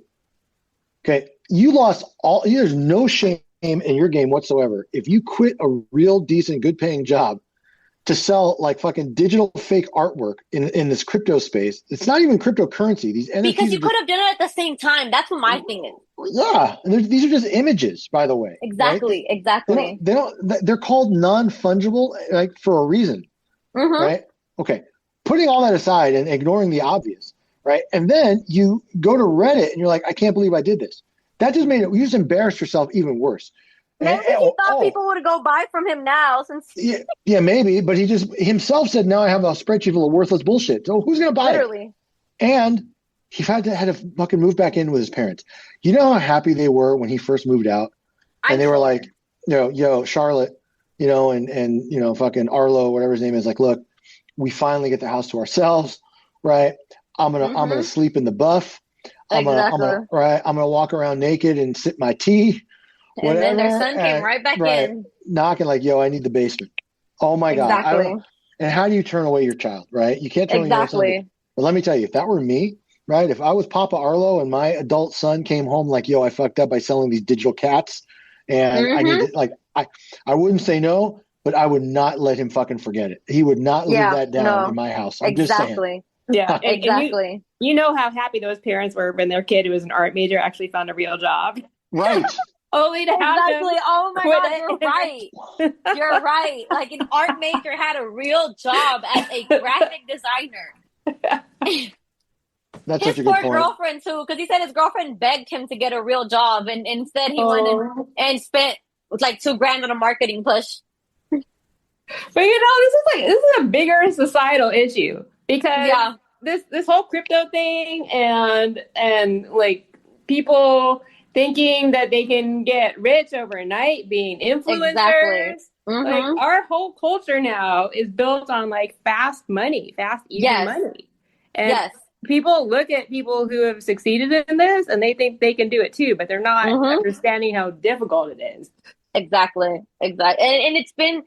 Okay. You lost there's no shame in your game whatsoever. If you quit a real decent, good paying job to sell like fucking digital fake artwork in this crypto space, it's not even cryptocurrency. These NFTs
Because you could have done it at the same time. That's what my thing is.
Yeah. And these are just images, by the way.
Exactly.
Right?
Exactly.
They're called non-fungible like for a reason. Right? Okay. Putting all that aside and ignoring the obvious, right? And then you go to Reddit and you're like, I can't believe I did this. That just you just embarrassed yourself even worse.
Maybe he thought people would go buy from him now since
yeah, maybe, but he just himself said, now I have a spreadsheet full of worthless bullshit. So who's gonna buy it? And he had to fucking move back in with his parents. You know how happy they were when he first moved out? And they were like, yo, Charlotte, and fucking Arlo, whatever his name is, like, look, we finally get the house to ourselves, right? I'm gonna sleep in the buff. I'm gonna walk around naked and sip my tea.
And then their son came right back in,
knocking like, yo, I need the basement. Oh my God! And how do you turn away your child, right? You can't turn away your son. But let me tell you, if that were me, right? If I was Papa Arlo and my adult son came home like, yo, I fucked up by selling these digital cats, and I need to, I wouldn't say no, but I would not let him fucking forget it. He would not leave that down in my house. I'm just saying.
Yeah,
exactly.
And you know how happy those parents were when their kid who was an art major actually found a real job.
Right.
Only to have them
Oh my God, you're right. You're right. Like an art major had a real job as a graphic designer.
That's
his
such a good
poor
point.
girlfriend too, because he said his girlfriend begged him to get a real job, and instead he went and spent like $2,000 on a marketing push.
But this is a bigger societal issue because this whole crypto thing and like people thinking that they can get rich overnight being influencers.
Exactly.
Like our whole culture now is built on like fast money, fast easy money. And people look at people who have succeeded in this and they think they can do it too, but they're not understanding how difficult it is.
Exactly. And it's been,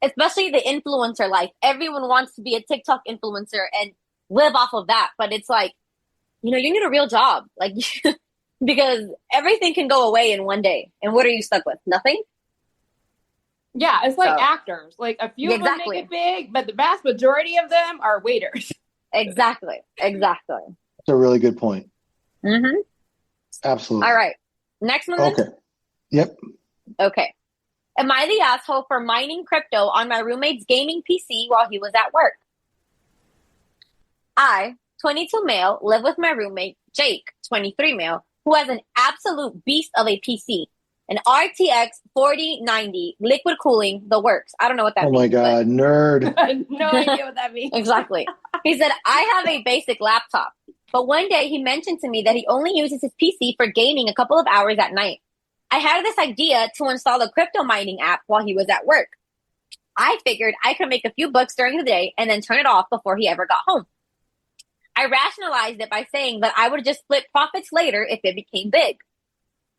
especially the influencer life. Everyone wants to be a TikTok influencer and live off of that. But it's like, you need a real job. Like, because everything can go away in one day. And what are you stuck with? Nothing?
Yeah, it's like actors. Like a few of them make it big, but the vast majority of them are waiters.
Exactly.
That's a really good point. Absolutely.
All right. Next one.
Okay. Yep.
Okay. Am I the asshole for mining crypto on my roommate's gaming PC while he was at work? I, 22 male, live with my roommate, Jake, 23 male, who has an absolute beast of a PC. An RTX 4090, liquid cooling, the works. I don't know what that means.
Oh my God, nerd.
No idea what that means.
Exactly. He said, I have a basic laptop. But one day he mentioned to me that he only uses his PC for gaming a couple of hours at night. I had this idea to install a crypto mining app while he was at work. I figured I could make a few bucks during the day and then turn it off before he ever got home. I rationalized it by saying that I would just split profits later if it became big.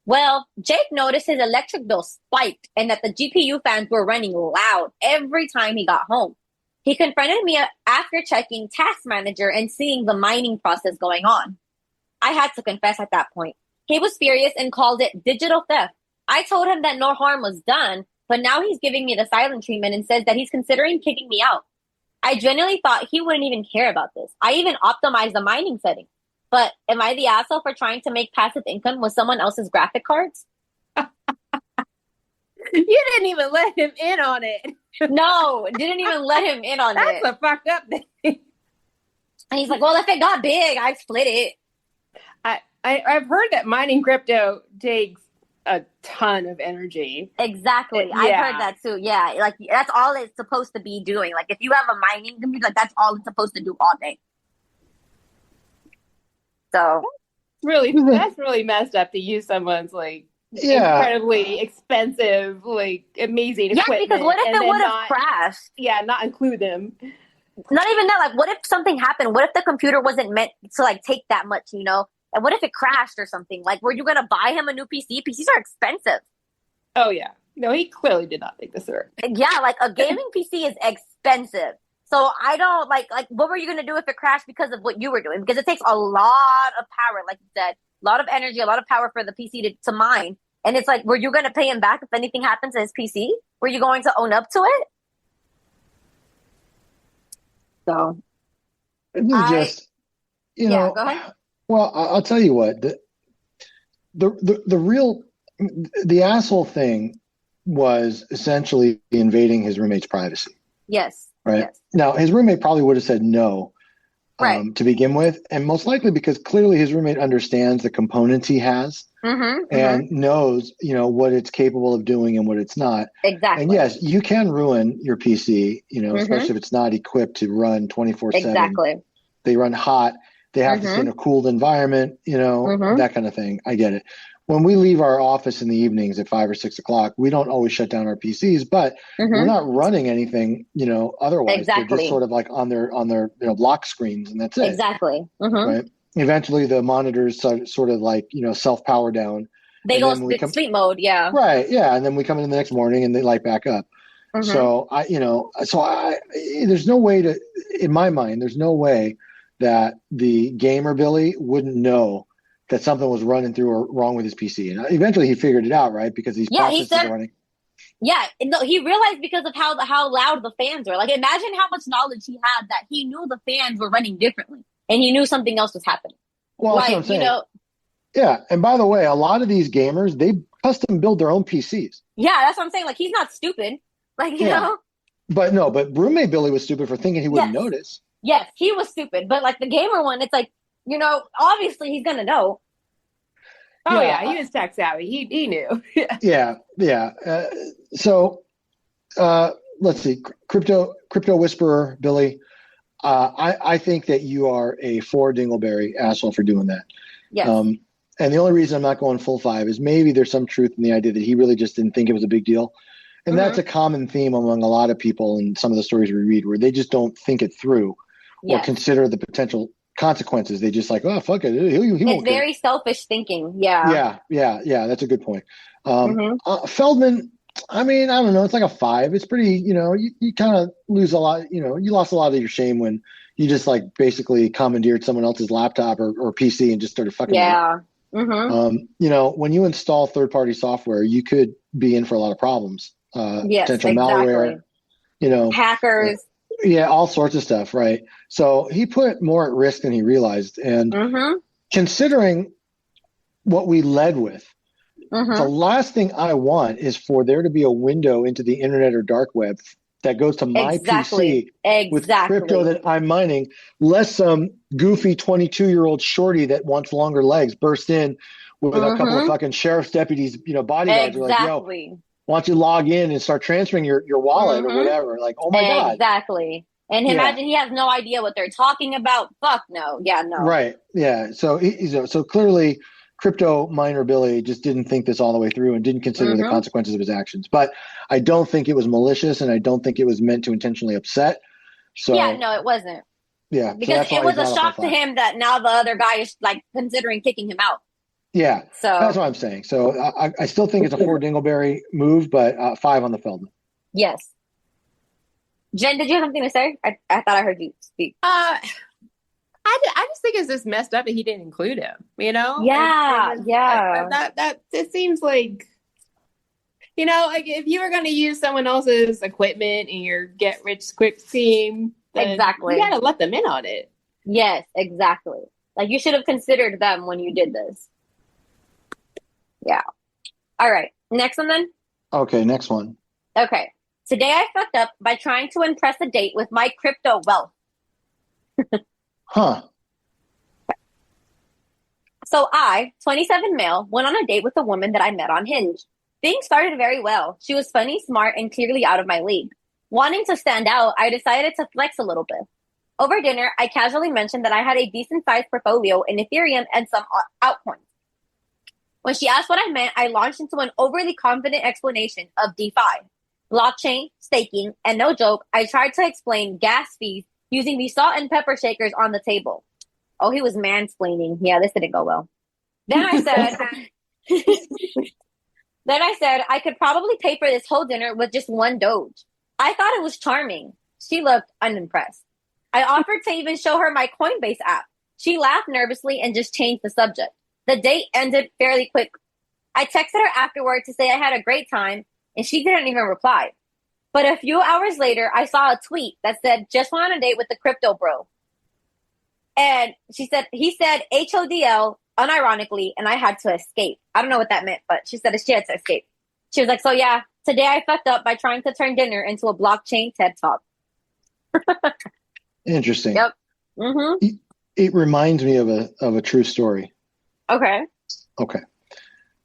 Well, Jake noticed his electric bill spiked and that the GPU fans were running loud every time he got home. He confronted me after checking Task Manager and seeing the mining process going on. I had to confess at that point. He was furious and called it digital theft. I told him that no harm was done, but now he's giving me the silent treatment and says that he's considering kicking me out. I genuinely thought he wouldn't even care about this. I even optimized the mining setting. But am I the asshole for trying to make passive income with someone else's graphic cards?
You didn't even let him in on it.
No, didn't even let him in on it.
That's a fucked up thing.
And he's like, well, if it got big, I'd split it.
I've heard that mining crypto takes a ton of energy.
Exactly. I've heard that too. Yeah. Like, that's all it's supposed to be doing. Like, if you have a mining computer, like, that's all it's supposed to do all day. So.
That's really messed up to use someone's, like, incredibly expensive, like, amazing equipment.
Yeah, because what if it would have crashed?
Yeah, not include them.
Not even that. Like, what if something happened? What if the computer wasn't meant to, like, take that much, you know? And what if it crashed or something? Like, were you going to buy him a new PC? PCs are expensive.
Oh, yeah. No, he clearly did not think this through.
Yeah, like, a gaming PC is expensive. So I don't, like, what were you going to do if it crashed because of what you were doing? Because it takes a lot of power, like you said, a lot of energy, a lot of power for the PC to mine. And it's like, were you going to pay him back if anything happens to his PC? Were you going to own up to it? So.
This is just, you know,
go ahead.
Well, I'll tell you what, the real, the asshole thing was essentially invading his roommate's privacy.
Yes.
Right.
Yes.
Now, his roommate probably would have said no to begin with. And most likely because clearly his roommate understands the components he has and knows, you know, what it's capable of doing and what it's not.
Exactly.
And yes, you can ruin your PC, you know, especially if it's not equipped to run 24/7.
Exactly.
They run hot. They have to sit in a cooled environment, you know, that kind of thing. I get it. When we leave our office in the evenings at 5 or 6 o'clock, we don't always shut down our PCs, but we're not running anything, you know, otherwise.
Exactly.
They're just sort of like on their you know, lock screens, and that's it.
Exactly.
Right. Eventually the monitors sort of like, you know, self-power down.
They go sleep mode. Yeah.
Right. Yeah. And then we come in the next morning and they light back up. So there's no way to, in my mind, there's no way that the gamer Billy wouldn't know that something was running through or wrong with his PC. And eventually he figured it out, right? Because these processes are running.
Yeah, no, he realized because of how loud the fans were. Like, imagine how much knowledge he had that he knew the fans were running differently, and he knew something else was happening.
Well,
like,
that's what I'm saying.
You know,
yeah, and by the way, a lot of these gamers, they custom build their own PCs.
Yeah, that's what I'm saying. Like, he's not stupid. Like, you know.
But roommate Billy was stupid for thinking he wouldn't notice.
Yes, he was stupid. But like the gamer one, it's like, you know, obviously he's gonna know.
Oh yeah, he was tech savvy. He knew.
Yeah. So let's see, crypto whisperer Billy. I think that you are a 4 dingleberry asshole for doing that.
Yes.
And the only reason I'm not going full 5 is maybe there's some truth in the idea that he really just didn't think it was a big deal. And that's a common theme among a lot of people in some of the stories we read, where they just don't think it through or consider the potential consequences. They just like, oh, fuck it.
It's very selfish thinking. Yeah.
Yeah. That's a good point. Feldman, I mean, I don't know. It's like a 5. It's pretty, you know, you kind of lose a lot, you know, you lost a lot of your shame when you just like basically commandeered someone else's laptop or PC and just started fucking.
Yeah.
You know, when you install third-party software, you could be in for a lot of problems. Potential malware, you know,
hackers.
All sorts of stuff, right? So he put more at risk than he realized. And considering what we led with, the last thing I want is for there to be a window into the internet or dark web that goes to my PC with crypto that I'm mining, lest some goofy 22-year-old shorty that wants longer legs burst in with a couple of fucking sheriff's deputies, you know, bodyguards are like, yo, why don't you log in and start transferring your wallet or whatever? Like, oh my God.
Exactly. And imagine he has no idea what they're talking about. Fuck no. Yeah, no.
Right. Yeah. So so clearly crypto miner Billy just didn't think this all the way through and didn't consider the consequences of his actions. But I don't think it was malicious and I don't think it was meant to intentionally upset. So
yeah, no, it wasn't.
Yeah.
Because it was a shock to him that now the other guy is like considering kicking him out.
Yeah,
so
that's what I'm saying. So I still think it's a 4 dingleberry move, but 5 on the Feldman.
Yes. Jen, did you have something to say? I thought I heard you speak.
I just think it's just messed up that he didn't include him. You know?
Yeah,
that it seems like, you know, like if you were going to use someone else's equipment in your get rich quick scheme, then
Exactly.
you gotta let them in on it.
Yes, exactly. Like, you should have considered them when you did this. Yeah. All right. Next one then.
Okay, next one.
Okay. Today I fucked up by trying to impress a date with my crypto wealth.
Huh.
So I, 27 male, went on a date with a woman that I met on Hinge. Things started very well. She was funny, smart, and clearly out of my league. Wanting to stand out, I decided to flex a little bit. Over dinner, I casually mentioned that I had a decent-sized portfolio in Ethereum and some altcoins. When she asked what I meant, I launched into an overly confident explanation of DeFi, blockchain, staking, and no joke, I tried to explain gas fees using the salt and pepper shakers on the table. Oh, he was mansplaining. Yeah, this didn't go well. Then I said I could probably pay for this whole dinner with just one Doge. I thought it was charming. She looked unimpressed. I offered to even show her my Coinbase app. She laughed nervously and just changed the subject. The date ended fairly quick. I texted her afterward to say I had a great time, and she didn't even reply. But a few hours later, I saw a tweet that said, just went on a date with the crypto bro. And he said HODL unironically, and I had to escape. I don't know what that meant, but she said she had to escape. She was like, so yeah, today I fucked up by trying to turn dinner into a blockchain TED Talk.
Interesting.
Yep. Mm-hmm.
It reminds me of a true story.
Okay.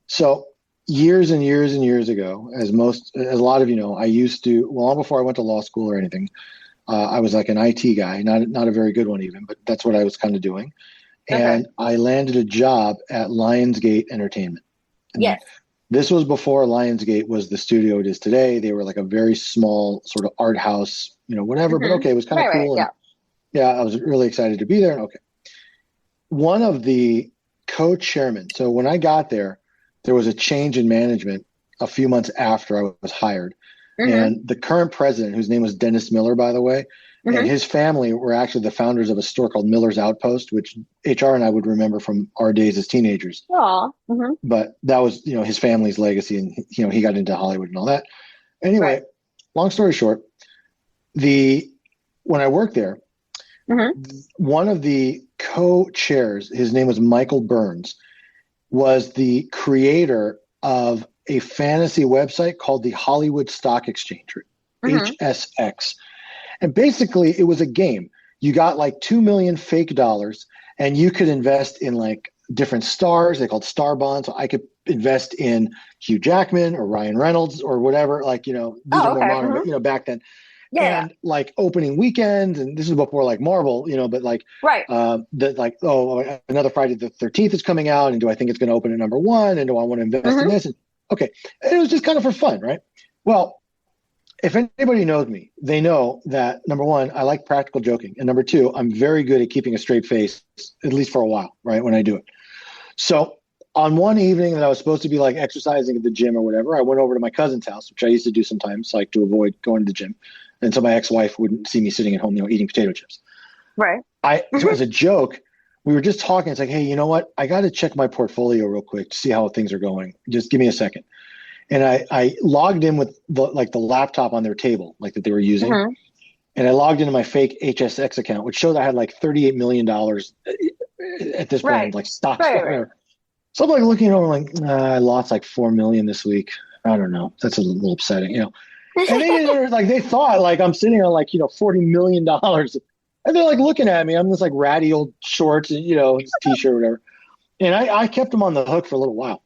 So years and years and years ago, as a lot of you know, I used to, long before I went to law school or anything, I was like an IT guy, not a very good one even, but that's what I was kind of doing. And I landed a job at Lionsgate Entertainment. And
yes.
This was before Lionsgate was the studio it is today. They were like a very small sort of art house, whatever, but okay, it was kind of cool.
Right,
yeah, I was really excited to be there. Okay. One of the co-chairmen, so when I got there was a change in management a few months after I was hired. And the current president, whose name was Dennis Miller, by the way, and his family were actually the founders of a store called Miller's Outpost, which HR and I would remember from our days as teenagers. But that was, his family's legacy, and he got into Hollywood and all that. Anyway, long story short, when I worked there, one of the co-chairs, his name was Michael Burns, was the creator of a fantasy website called the Hollywood Stock Exchange, HSX. And basically it was a game. You got like 2 million fake dollars and you could invest in like different stars. They called star bonds. So I could invest in Hugh Jackman or Ryan Reynolds or whatever, like, these are more modern, but, back then.
Yeah.
And like opening weekends, and this is before like Marvel, but like, another Friday the 13th is coming out, and do I think it's going to open at number one? And do I want to invest in this? And okay. It was just kind of for fun, right? Well, if anybody knows me, they know that number one, I like practical joking. And number two, I'm very good at keeping a straight face, at least for a while, right? When I do it. So on one evening that I was supposed to be like exercising at the gym or whatever, I went over to my cousin's house, which I used to do sometimes, like to avoid going to the gym. And so my ex-wife wouldn't see me sitting at home, eating potato chips.
Right.
So as a joke, we were just talking. It's like, hey, you know what? I got to check my portfolio real quick to see how things are going. Just give me a second. And I logged in with the laptop on their table, like that they were using. And I logged into my fake HSX account, which showed I had like $38 million at this point, like stocks. Right. So I'm like looking over, like, I lost like 4 million this week. I don't know. That's a little upsetting, And they thought like I'm sitting on like, $40 million. And they're like looking at me. I'm this like ratty old shorts and, this t-shirt or whatever. And I kept them on the hook for a little while.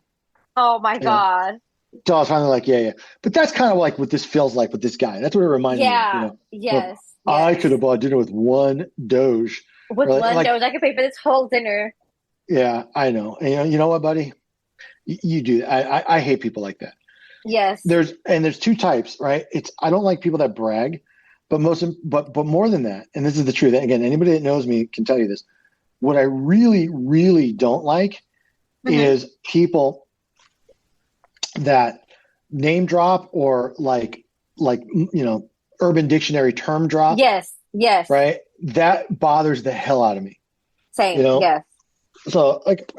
Oh my God.
So I was finally like, yeah. But that's kind of like what this feels like with this guy. That's what it reminded me of.
Yes.
I could have bought dinner with one Doge.
With one Doge, I could pay for this whole dinner.
Yeah, I know. And you know what, buddy? You do. I hate people like that.
Yes.
There's two types, right? I don't like people that brag, but more than that, and this is the truth. Again, anybody that knows me can tell you this. What I really, really don't like is people that name drop or like Urban Dictionary term drop.
Yes.
Right? That bothers the hell out of me.
Same. Yes.
So like,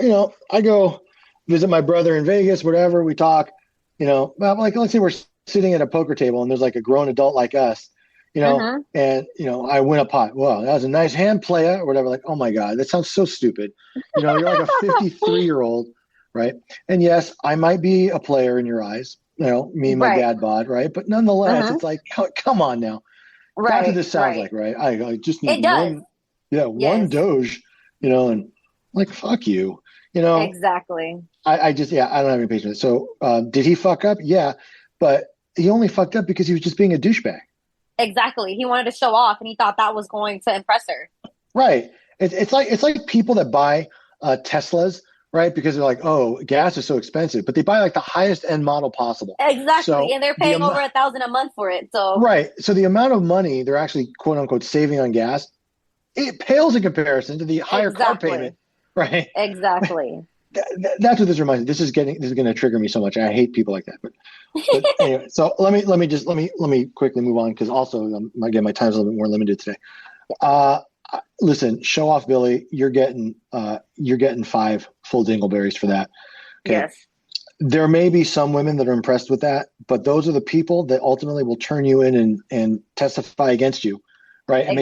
I go visit my brother in Vegas, whatever, we talk, like let's say we're sitting at a poker table and there's like a grown adult like us, and, I win a pot. Well, that was a nice hand player or whatever. Like, oh my God, that sounds so stupid. You're like a 53-year-old, right? And yes, I might be a player in your eyes, me and my dad bod, right? But nonetheless, it's like, come on now. That's what this sounds like, right? I just need one Doge, and like, fuck you,
Exactly.
I don't have any patience. So did he fuck up? Yeah, but he only fucked up because he was just being a douchebag.
Exactly. He wanted to show off, and he thought that was going to impress her.
Right. It's like people that buy Teslas, right? Because they're like, oh, gas is so expensive, but they buy like the highest end model possible.
Exactly,
so
and they're paying over $1,000 a month for it. So
right. So the amount of money they're actually quote unquote saving on gas, it pales in comparison to the higher car payment, right?
Exactly.
That's what this reminds me. This is going to trigger me so much. I hate people like that. But anyway, so let me quickly move on because also again my time's a little bit more limited today. Listen, show off Billy. You're getting 5 full dingleberries for that. Okay?
Yes.
There may be some women that are impressed with that, but those are the people that ultimately will turn you in and testify against you, right? And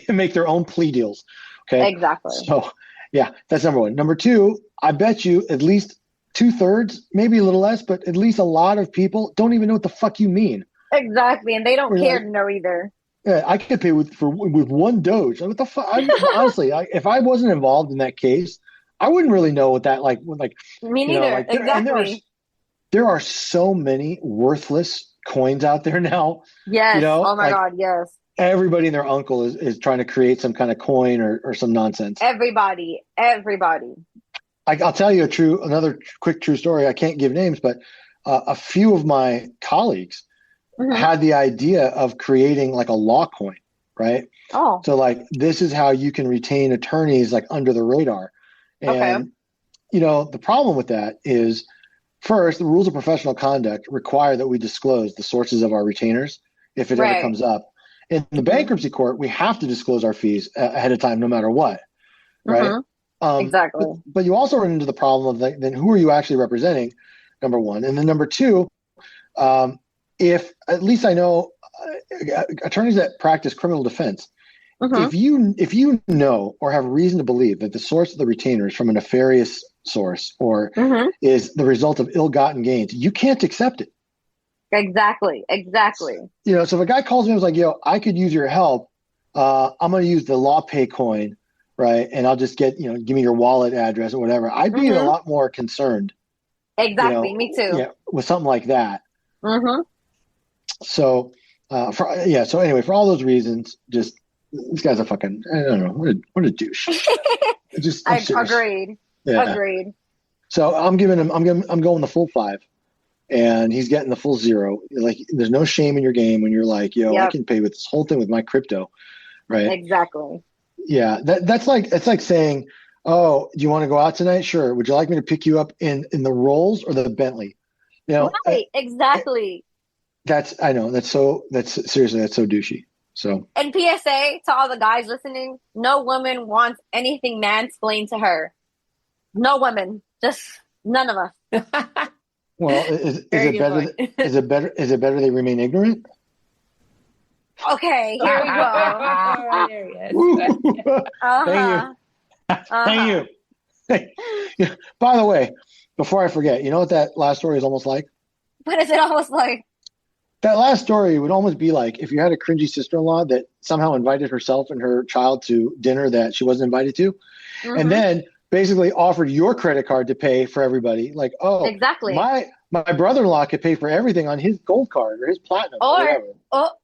make their own plea deals. Okay.
Exactly.
So yeah, that's number one. Number two, I bet you at least 2/3, maybe a little less, but at least a lot of people don't even know what the fuck you mean.
Exactly, and they don't care to know either.
Yeah, I could pay with one Doge. What the fuck? Honestly, if I wasn't involved in that case, I wouldn't really know what that like.
Me neither. Exactly.
There are so many worthless coins out there now.
Yes. Oh my God. Yes.
Everybody and their uncle is trying to create some kind of coin or some nonsense.
Everybody.
I'll tell you another quick true story. I can't give names, but a few of my colleagues had the idea of creating like a law coin, right?
Oh.
So like this is how you can retain attorneys like under the radar. And the problem with that is first, the rules of professional conduct require that we disclose the sources of our retainers if it ever comes up. In the bankruptcy court, we have to disclose our fees ahead of time, no matter what, right?
Exactly.
But you also run into the problem of then who are you actually representing, number one. And then number two, if at least I know attorneys that practice criminal defense, if you know or have reason to believe that the source of the retainer is from a nefarious source or is the result of ill-gotten gains, you can't accept it.
Exactly.
So if a guy calls me and was like, yo, I could use your help, I'm going to use the law pay coin, right? And I'll just get, give me your wallet address or whatever. I'd be a lot more concerned.
Exactly. Me too.
Yeah, with something like that. So, so anyway, for all those reasons, just this guy's a fucking, I don't know, what a douche.
Agreed. Yeah. Agreed.
So I'm going the full 5. And he's getting the full 0. Like, there's no shame in your game when you're like, yo, I can pay with this whole thing with my crypto, right?
Exactly.
Yeah, it's like saying, oh, do you want to go out tonight? Sure. Would you like me to pick you up in the Rolls or the Bentley?
Right. Exactly.
That's so douchey. So.
And PSA to all the guys listening: no woman wants anything mansplained to her. No woman, just none of us.
Well, is it better they remain ignorant?
Okay, here we go.
There he is.
Thank you. By the way, before I forget, you know what that last story is almost like?
What is it almost like?
That last story would almost be like if you had a cringy sister-in-law that somehow invited herself and her child to dinner that she wasn't invited to, and then basically offered your credit card to pay for everybody. Like, oh,
exactly.
My brother-in-law could pay for everything on his gold card or his platinum or whatever.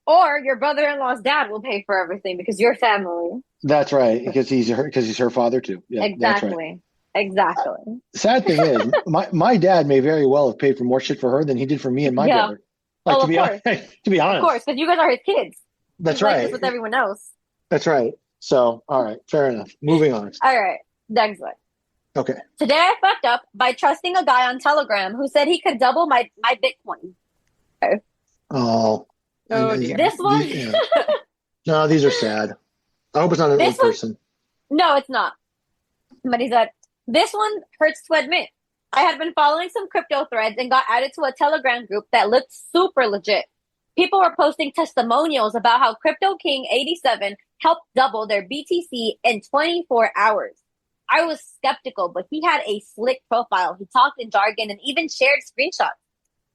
Or your brother-in-law's dad will pay for everything because you're family.
That's right, because he's her father too. Yeah,
exactly.
That's right.
Exactly.
Sad thing is, my dad may very well have paid for more shit for her than he did for me and my brother. Like, to be honest.
Of course, because you guys are his kids.
That's right.
Like this with everyone else.
That's right. So, all right, fair enough. Moving on.
All right, next one.
Okay.
Today I fucked up by trusting a guy on Telegram who said he could double my Bitcoin. Okay.
Oh
dear. This one?
No, these are sad. I hope it's not an old person.
No, it's not. But he said, this one hurts to admit. I had been following some crypto threads and got added to a Telegram group that looked super legit. people were posting testimonials about how Crypto King 87 helped double their BTC in 24 hours. I was skeptical, but he had a slick profile. He talked in jargon and even shared screenshots.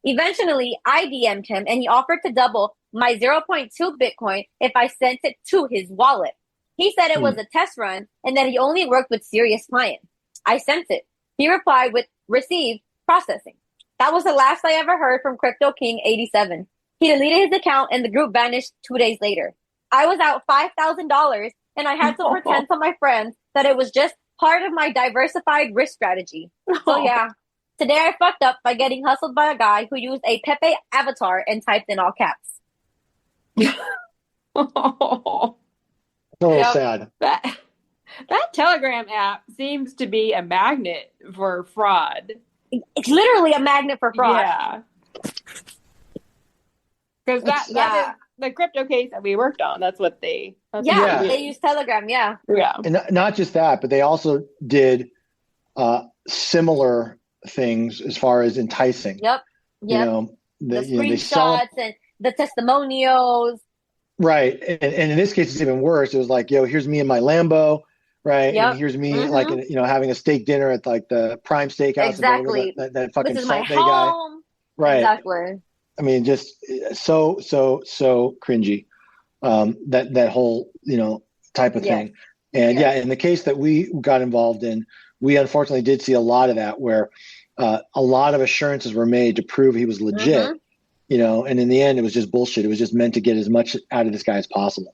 Eventually, I DM'd him and he offered to double my zero point 0.2 Bitcoin if I sent it to his wallet. He said it was a test run and that he only worked with serious clients. I sent it. He replied with received processing. That was the last I ever heard from Crypto King 87. He deleted his account and the group vanished 2 days later. I was out $5,000 and I had to pretend to my friends that it was just part of my diversified risk strategy. So yeah, today I fucked up by getting hustled by a guy who used a Pepe avatar and typed in all caps.
A little sad.
That Telegram app seems to be a magnet for fraud.
It's literally a magnet for fraud.
Yeah. Because that is the crypto case that we worked on. That's what they.
They use Telegram. Yeah.
And not just that, but they also did similar things as far as enticing.
Yep.
You know,
the screenshots and the testimonials.
Right. And in this case, it's even worse. It was like, yo, here's me in my Lambo. Right. Yep. And here's me like, having a steak dinner at like the Prime Steakhouse.
Exactly.
That fucking
this is my
Salt Bay
home.
Guy. Right.
Exactly.
I mean, just so cringy. That whole, type of thing. And in the case that we got involved in, we unfortunately did see a lot of that where a lot of assurances were made to prove he was legit, and in the end, it was just bullshit. It was just meant to get as much out of this guy as possible.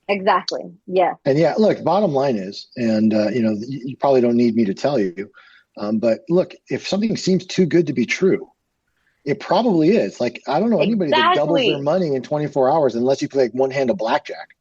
Exactly. Yeah.
And look, bottom line is, and you probably don't need me to tell you, but look, if something seems too good to be true, it probably is. Like, I don't know anybody that doubles their money in 24 hours unless you play like one hand of blackjack,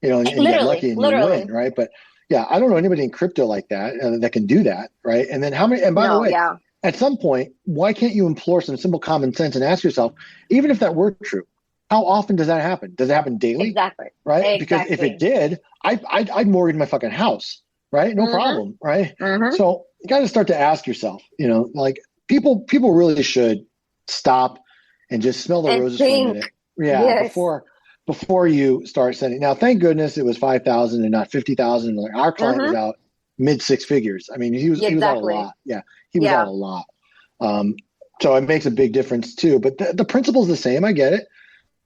and you get lucky and you win, right? But I don't know anybody in crypto like that that can do that, right? And then how many? And by the way, at some point, why can't you implore some simple common sense and ask yourself, even if that were true, how often does that happen? Does it happen daily?
Exactly.
Right? Because if it did, I'd mortgage my fucking house, right? No problem, right? So you got to start to ask yourself, like people really should stop and just smell the roses for a minute. Yeah, before you start sending. Now, thank goodness it was 5,000 and not 50,000. Like our client was out mid six figures. I mean, he was out a lot. Yeah, he was out a lot. So it makes a big difference too. But the principle's the same. I get it.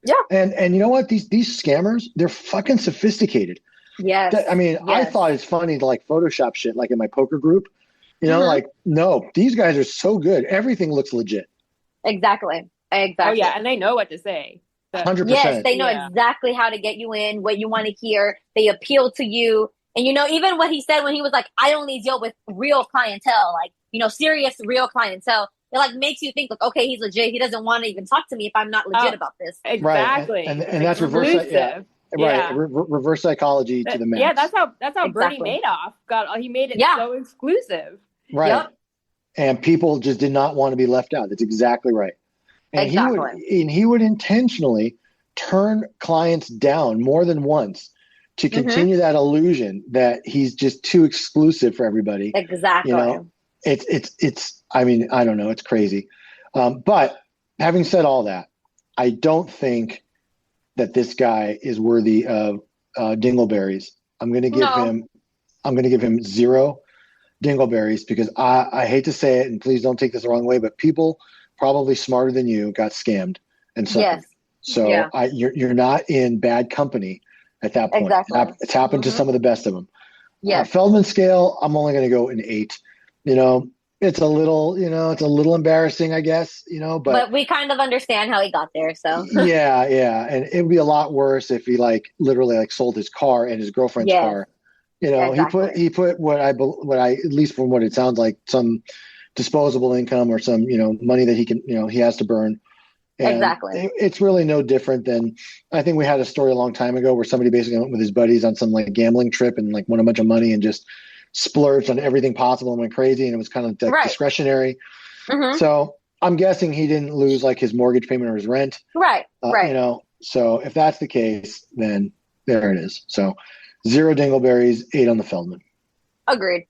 Yeah. And you know what? These scammers, they're fucking sophisticated.
Yes.
I thought it's funny to like Photoshop shit like in my poker group. Like, no, these guys are so good. Everything looks legit.
Exactly.
Oh yeah, and they know what to say.
100%.
Yes, they know exactly how to get you in, what you want to hear. They appeal to you. And even what he said when he was like, I only deal with real clientele, like, serious real clientele. It like makes you think like, okay, he's legit. He doesn't want to even talk to me if I'm not legit about this.
Exactly.
Right. And that's reverse. Right. Reverse psychology to the max.
Yeah, that's how Bernie Madoff got. He made it so exclusive.
Right. Yep. And people just did not want to be left out. That's exactly right. And he would intentionally turn clients down more than once to continue that illusion that he's just too exclusive for everybody.
Exactly.
It's I mean, I don't know. It's crazy. But having said all that, I don't think that this guy is worthy of dingleberries. I'm going to give him 0 dingleberries because I hate to say it, and please don't take this the wrong way, but people probably smarter than you got scammed and so. Yes. So you're not in bad company at that point. Exactly. It's happened to some of the best of them. Yeah. Feldman scale, I'm only going to go an 8. It's a little embarrassing, I guess, but we
kind of understand how he got there. So
yeah. And it would be a lot worse if he like literally like sold his car and his girlfriend's car. He put what I, at least from what it sounds like, some disposable income or some, money that he can, he has to burn. And
exactly.
It's really no different than, I think we had a story a long time ago where somebody basically went with his buddies on some like gambling trip and like won a bunch of money and just splurged on everything possible and went crazy. And it was kind of like discretionary. So I'm guessing he didn't lose like his mortgage payment or his rent.
Right.
So if that's the case, then there it is. So 0 dingleberries, 8 on the Feldman.
Agreed.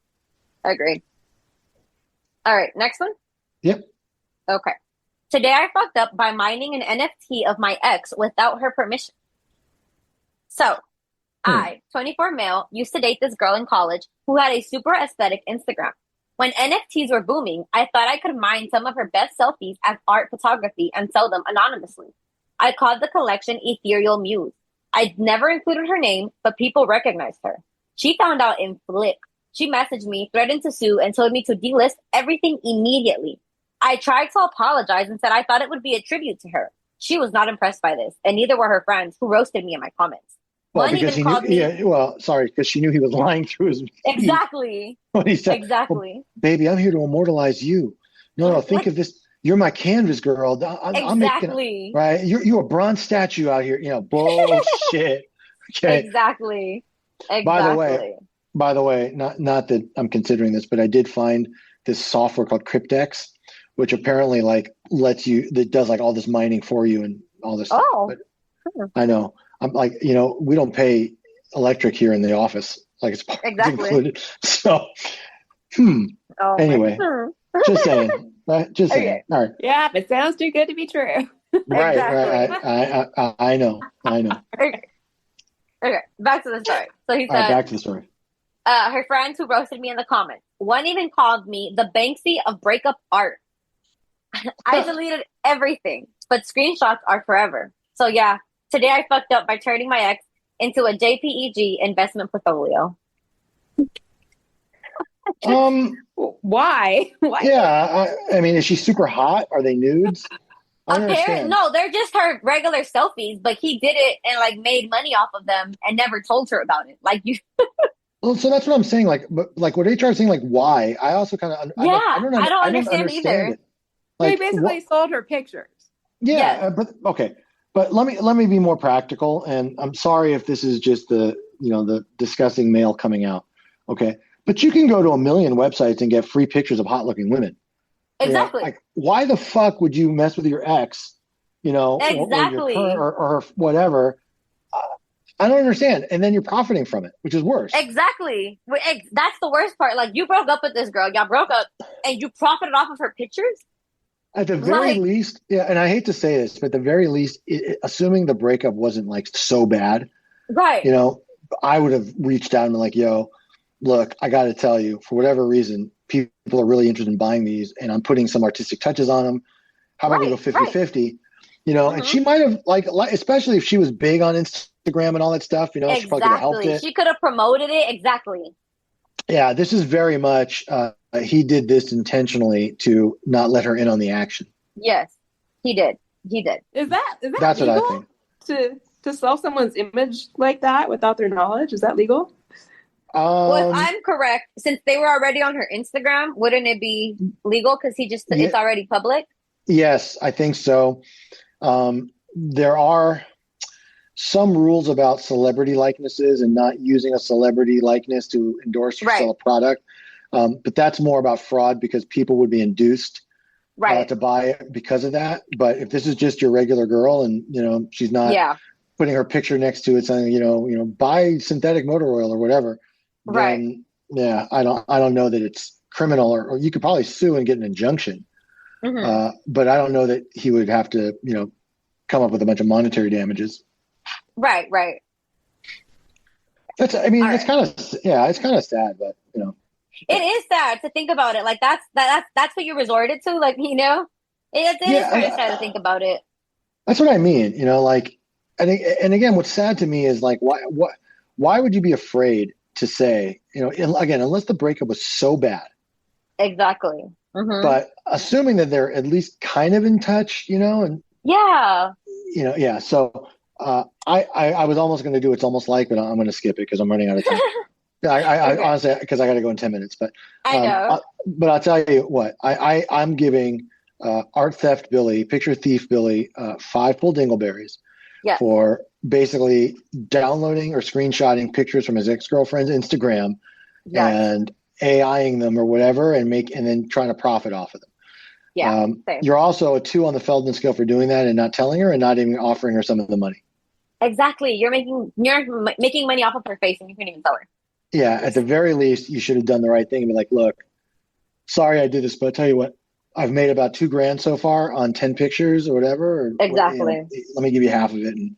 All right. Next one.
Yep.
Okay. Today I fucked up by mining an NFT of my ex without her permission. So,
Hmm.
I, 24 male, used to date this girl in college who had a super aesthetic Instagram. When NFTs were booming, I thought I could mine some of her best selfies as art photography and sell them anonymously. I called the collection Ethereal Muse. I'd never included her name, but people recognized her. She found out in flip. She messaged me, threatened to sue, and told me to delist everything immediately. I tried to apologize and said I thought it would be a tribute to her. She was not impressed by this, and neither were her friends, who roasted me in my comments.
Well,
One
because
even
he knew,
called me.
yeah, well, sorry, because she knew he was lying through his feet
Exactly.
when he said, well,
Exactly.
baby, I'm here to immortalize you. No, think
Like,
of this. You're my canvas girl. I'm making,
exactly.
right? You're a bronze statue out here. Bullshit. Okay.
Exactly.
By the way,
Exactly.
not that I'm considering this, but I did find this software called Cryptex, which apparently like that does like all this mining for you and all this stuff.
Oh.
But I know I'm like, we don't pay electric here in the office. Like it's
Exactly.
included. So,
Oh
anyway,
my.
just saying, right? Just saying.
Okay.
All right.
Yeah, it sounds too good to be true.
Right.
Exactly.
I know.
Okay. Okay. Back to the story. So he
All right,
said,
back to the story.
her friends who roasted me in the comments. One even called me the Banksy of breakup art. I deleted everything, but screenshots are forever. So yeah, today I fucked up by turning my ex into a JPEG investment portfolio.
Why? Why?
Yeah, I mean, is she super hot? Are they nudes? I don't understand.
No, they're just her regular selfies, but he did it and like made money off of them and never told her about it. Like you.
Well, so that's what I'm saying. Like, but like what HR is saying, like, why? I also kind of,
Yeah,
I don't understand
either.
it.
They
Like,
basically sold her pictures.
yeah,
Yes.
but okay, but let me be more practical. And I'm sorry if this is just the disgusting male coming out. Okay, but you can go to a million websites and get free pictures of hot looking women.
Exactly.
Like, why the fuck would you mess with your ex? Or your current or whatever. I don't understand. And then you're profiting from it, which is worse.
Exactly. That's the worst part. Like you broke up with this girl, y'all broke up, and you profited off of her pictures.
At the very least, yeah, and I hate to say this, but at the very least, assuming the breakup wasn't like so bad,
right?
I would have reached out and been like, "Yo, look, I got to tell you, for whatever reason, people are really interested in buying these, and I'm putting some artistic touches on them. How about we go 50-50?" And she might have like, especially if she was big on Instagram and all that stuff. She probably could have helped it.
She could have promoted it. Exactly.
Yeah, this is very much. He did this intentionally to not let her in on the action.
Yes, he did. He did.
Is that
That's
legal?
What I think.
To sell someone's image like that without their knowledge? Is that legal?
Well, if I'm correct, since they were already on her Instagram, wouldn't it be legal because it's already public?
Yes, I think so. There are some rules about celebrity likenesses and not using a celebrity likeness to endorse or sell a product. But that's more about fraud because people would be induced to buy it because of that. But if this is just your regular girl and, she's not putting her picture next to it saying, buy synthetic motor oil or whatever, then I don't know that it's criminal or you could probably sue and get an injunction. But I don't know that he would have to, come up with a bunch of monetary damages.
Right.
It's kind of sad, but
it is sad to think about it. Like that's what you resorted to. Like, it is very sad to think about it.
That's what I mean. And again, what's sad to me is like, why would you be afraid to say, again, unless the breakup was so bad.
Exactly.
But assuming that they're at least kind of in touch, and So I was almost going to do It's Almost Like, but I'm going to skip it because I'm running out of time. I honestly, because I got to go in 10 minutes. But
I know.
But I'll tell you what, I'm giving Art Theft Billy, Picture Thief Billy, 5 full dingleberries for basically downloading or screenshotting pictures from his ex-girlfriend's Instagram and AIing them or whatever and then trying to profit off of them.
Yeah.
You're also a 2 on the Feldman scale for doing that and not telling her and not even offering her some of the money.
Exactly. You're making money off of her face and you couldn't even tell her.
Yeah. At the very least, you should have done the right thing and be like, look, sorry I did this, but I'll tell you what, I've made about $2,000 so far on 10 pictures or whatever. Or,
Exactly.
let me give you half of it. And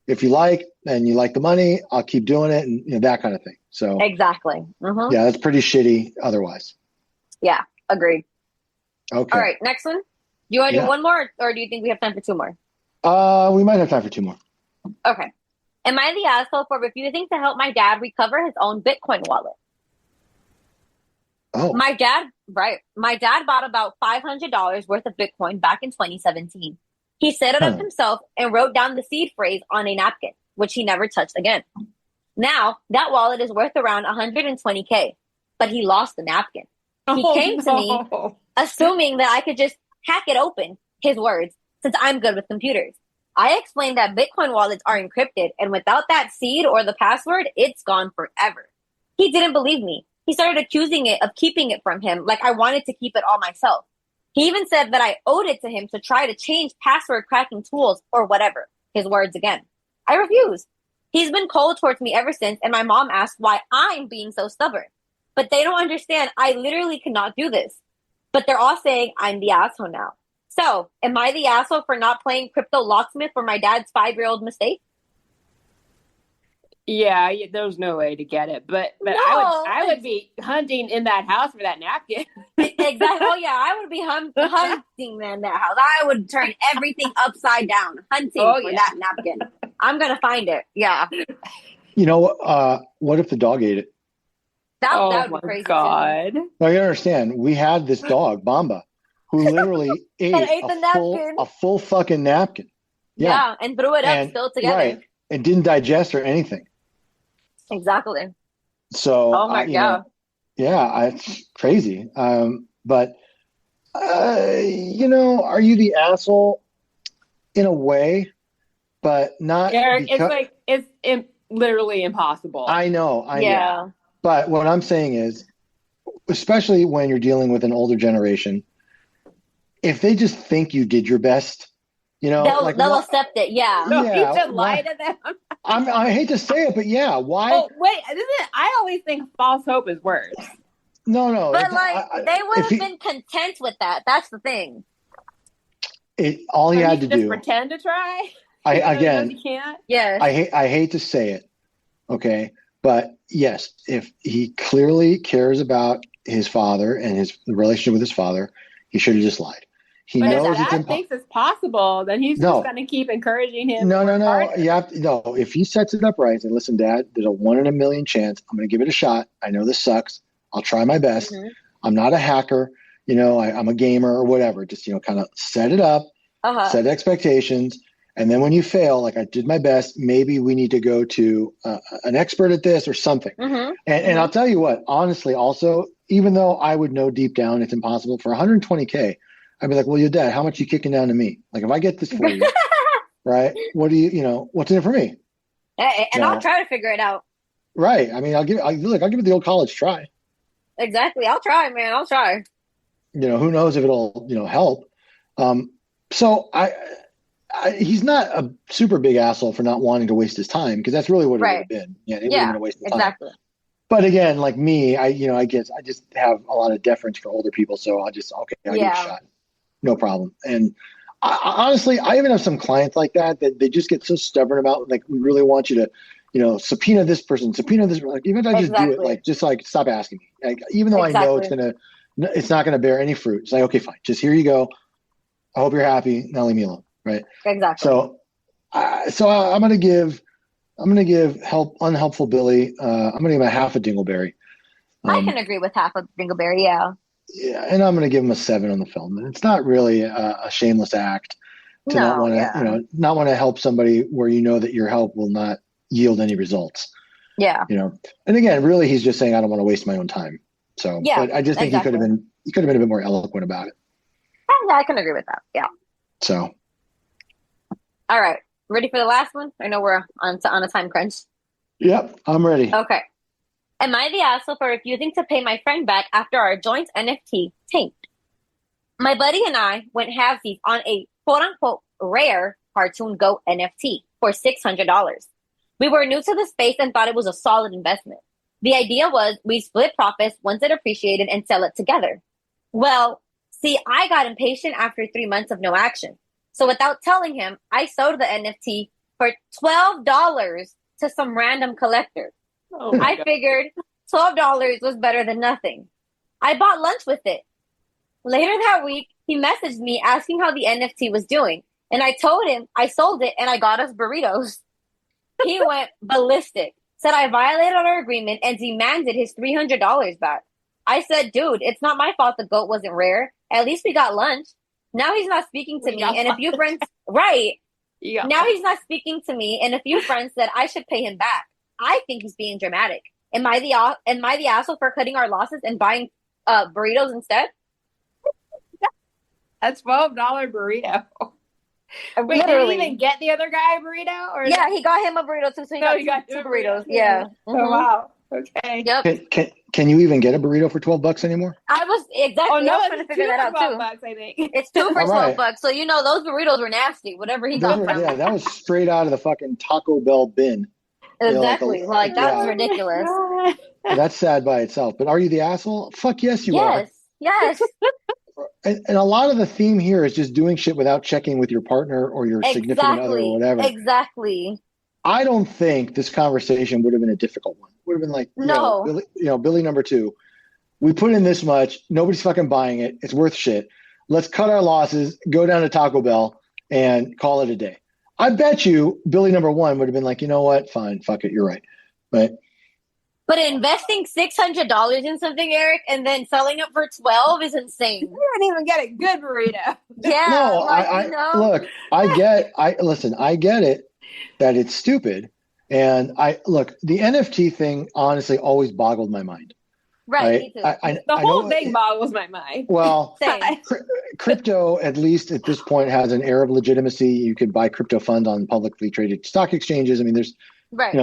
if you like, and you like the money, I'll keep doing it, and that kind of thing. So
exactly. Mm-hmm.
yeah, that's pretty shitty otherwise.
Yeah, agreed.
Okay.
All right, next one. Do you want to do one more, or do you think we have time for two more?
We might have time for two more.
Okay. Am I the asshole for refusing to help my dad recover his own Bitcoin wallet?
Oh.
My dad bought about $500 worth of Bitcoin back in 2017. He set it up himself and wrote down the seed phrase on a napkin, which he never touched again. Now, that wallet is worth around $120K, but he lost the napkin. He came to me assuming that I could just hack it open, his words, since I'm good with computers. I explained that Bitcoin wallets are encrypted, and without that seed or the password, it's gone forever. He didn't believe me. He started accusing it of keeping it from him, like I wanted to keep it all myself. He even said that I owed it to him to try to change password cracking tools or whatever. His words again. I refused. He's been cold towards me ever since, and my mom asked why I'm being so stubborn. But they don't understand. I literally cannot do this. But they're all saying I'm the asshole now. So, am I the asshole for not playing crypto locksmith for my dad's 5-year-old mistake?
Yeah, there's no way to get it, but no, I would be hunting in that house for that napkin.
Exactly. Oh yeah, I would be hunting in that house. I would turn everything upside down, hunting for that napkin. I'm gonna find it. Yeah.
You know, what if the dog ate it?
That would be crazy.
God.
Too.
Now you understand, we had this dog, Bamba, who literally ate a full fucking napkin.
Yeah, and threw it up still together.
Right. It didn't digest or anything.
Exactly.
So,
oh my God.
It's crazy. But, are you the asshole in a way, but not?
Eric, it's literally impossible.
I know. But what I'm saying is, especially when you're dealing with an older generation, if they just think you did your best,
they'll accept it. Yeah.
No, you should lie to them.
I hate to say it, but yeah, why?
Oh wait, I always think false hope is worse.
No.
But they would have been content with that. That's the thing.
All he had to do.
Pretend to try.
You
can't.
Yes.
I hate to say it, okay, but yes, if he clearly cares about his father and the relationship with his father, he should have just lied. He knows
if dad thinks it's possible, then he's just going to keep encouraging him.
No. If he sets it up right and say, listen, Dad, there's a 1 in a million chance. I'm going to give it a shot. I know this sucks. I'll try my best. Mm-hmm. I'm not a hacker. I'm a gamer or whatever. Just, kind of set it up, set expectations. And then when you fail, like I did my best, maybe we need to go to an expert at this or something. Mm-hmm. And I'll tell you what, honestly, also, even though I would know deep down it's impossible for $120K, I'd be like, well, your dad, how much are you kicking down to me? Like, if I get this for you, right? What do what's in it for me?
And I'll try to figure it out.
Right. I mean, I'll give it the old college try.
Exactly. I'll try, man. I'll try.
Who knows if it'll, help. So he's not a super big asshole for not wanting to waste his time, because that's really what it would have been. Yeah. It would have been a waste of time.
Exactly.
But again, like me, I guess I just have a lot of deference for older people. So I'll give it a shot. No problem. And honestly, I even have some clients like that they just get so stubborn about, like, we really want you to, subpoena this person, subpoena this. Like, even if I just do it, just stop asking me. Like, even though I know it's not gonna bear any fruit. It's like, okay, fine. Just here you go. I hope you're happy. Now leave me alone. Right.
Exactly.
So I'm gonna give unhelpful Billy. I'm gonna give him a half a dingleberry.
I can agree with half a dingleberry. Yeah.
Yeah, and I'm going to give him a 7 on the film. And it's not really a shameless act to not want to help somebody where that your help will not yield any results.
Yeah.
And again, really, he's just saying, I don't want to waste my own time. So, but I just think he could have been a bit more eloquent about it.
Yeah, I can agree with that. Yeah.
So.
All right, ready for the last one? I know we're on a time crunch.
Yep, I'm ready.
Okay. Am I the asshole for refusing to pay my friend back after our joint NFT tanked? My buddy and I went halvesies on a quote-unquote rare Cartoon Goat NFT for $600. We were new to the space and thought it was a solid investment. The idea was we split profits once it appreciated and sell it together. Well, See, I got impatient after 3 months of no action. So without telling him, I sold the NFT for $12 to some random collector.
Oh my
I
God.
figured $12 was better than nothing. I bought lunch with it. Later that week, he messaged me asking how the NFT was doing. And I told him I sold it and I got us burritos. He went ballistic, said I violated our agreement and demanded his $300 back. I said, dude, it's not my fault the goat wasn't rare. At least we got lunch. Now he's not speaking to me. And a few friends, right. Now he's not speaking to me. And a few friends said I should pay him back. I think he's being dramatic. Am I the asshole for cutting our losses and buying burritos instead?
A $12 burrito. Wait,
Literally.
did he even get the other guy a burrito? Or
Yeah, he got him a burrito too, so he got two burritos. Yeah.
Oh, wow. Okay.
Yep.
Can you even get a burrito for $12 anymore?
I was exactly.
Oh, no,
I was trying to figure that out too.
$2 I think.
It's two for
All right.
$12, so those burritos were nasty. Whatever he got from.
Yeah, that was straight out of the fucking Taco Bell bin.
Exactly. Like that's
yeah.
ridiculous.
That's sad by itself. But are you the asshole? Fuck yes, you are.
Yes.
And a lot of the theme here is just doing shit without checking with your partner or your significant other or whatever.
Exactly.
I don't think this conversation would have been a difficult one. Would have been like,
no,
Billy number two. We put in this much. Nobody's fucking buying it. It's worth shit. Let's cut our losses, go down to Taco Bell, and call it a day. I bet you Billy number one would have been like, you know what? Fine. Fuck it. You're right. Right.
But investing $600 in something, Eric, and then selling it for $12 is insane.
You didn't even get a good burrito.
Yeah.
No,
like,
look, I get it that it's stupid. And the NFT thing honestly always boggled my mind.
Right. Me too.
The whole thing boggles my mind.
Well, crypto, at least at this point, has an air of legitimacy. You could buy crypto funds on publicly traded stock exchanges. I mean, there's
right.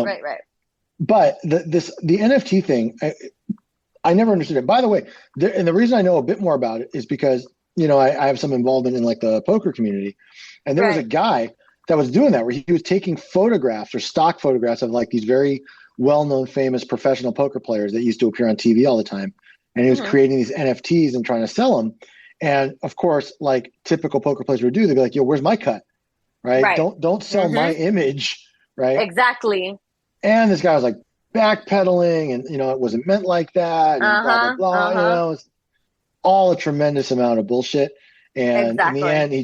But the NFT thing, I never understood it. By the way, and the reason I know a bit more about it is because I have some involvement in like the poker community, and there was a guy that was doing that where he was taking photographs or stock photographs of like these very well-known, famous professional poker players that used to appear on TV all the time, and he was creating these NFTs and trying to sell them. And of course, like typical poker players would do, they'd be like, "Yo, where's my cut? Right? Don't sell my image, right?"
Exactly.
And this guy was like backpedaling, and it wasn't meant like that, and blah blah blah. It's all a tremendous amount of bullshit. And in the end, he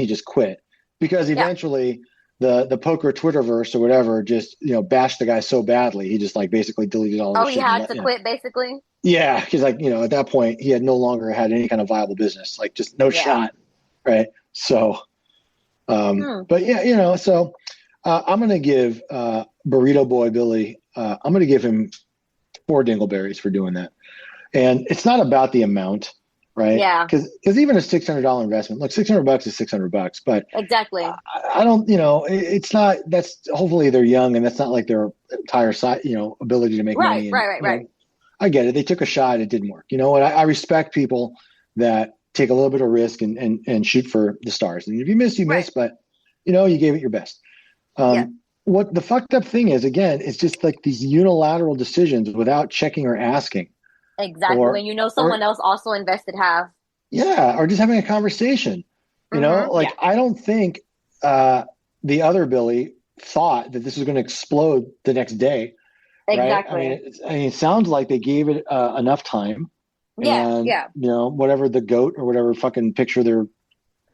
just quit because eventually the poker Twitterverse or whatever just bashed the guy so badly he just like basically deleted all.
He had to quit basically. Yeah,
because at that point he had no longer had any kind of viable business, like just no shot, right? So, but yeah, so. I'm going to give Burrito Boy Billy, I'm going to give him 4 dingleberries for doing that. And it's not about the amount, right?
Yeah.
Because even a $600 investment, look, $600 is $600, but
exactly.
I don't, it's not, that's hopefully they're young and that's not like their entire ability to make money.
Right.
I get it. They took a shot. It didn't work. You know what? I respect people that take a little bit of risk and shoot for the stars. And if you miss, you miss, but you gave it your best. What the fucked up thing is, again, it's just like these unilateral decisions without checking or asking.
Exactly. When someone else also invested half.
Yeah. Or just having a conversation, I don't think the other Billy thought that this was going to explode the next day.
Exactly.
Right? I mean, it sounds like they gave it enough time.
Yeah.
And, whatever the goat or whatever fucking picture they're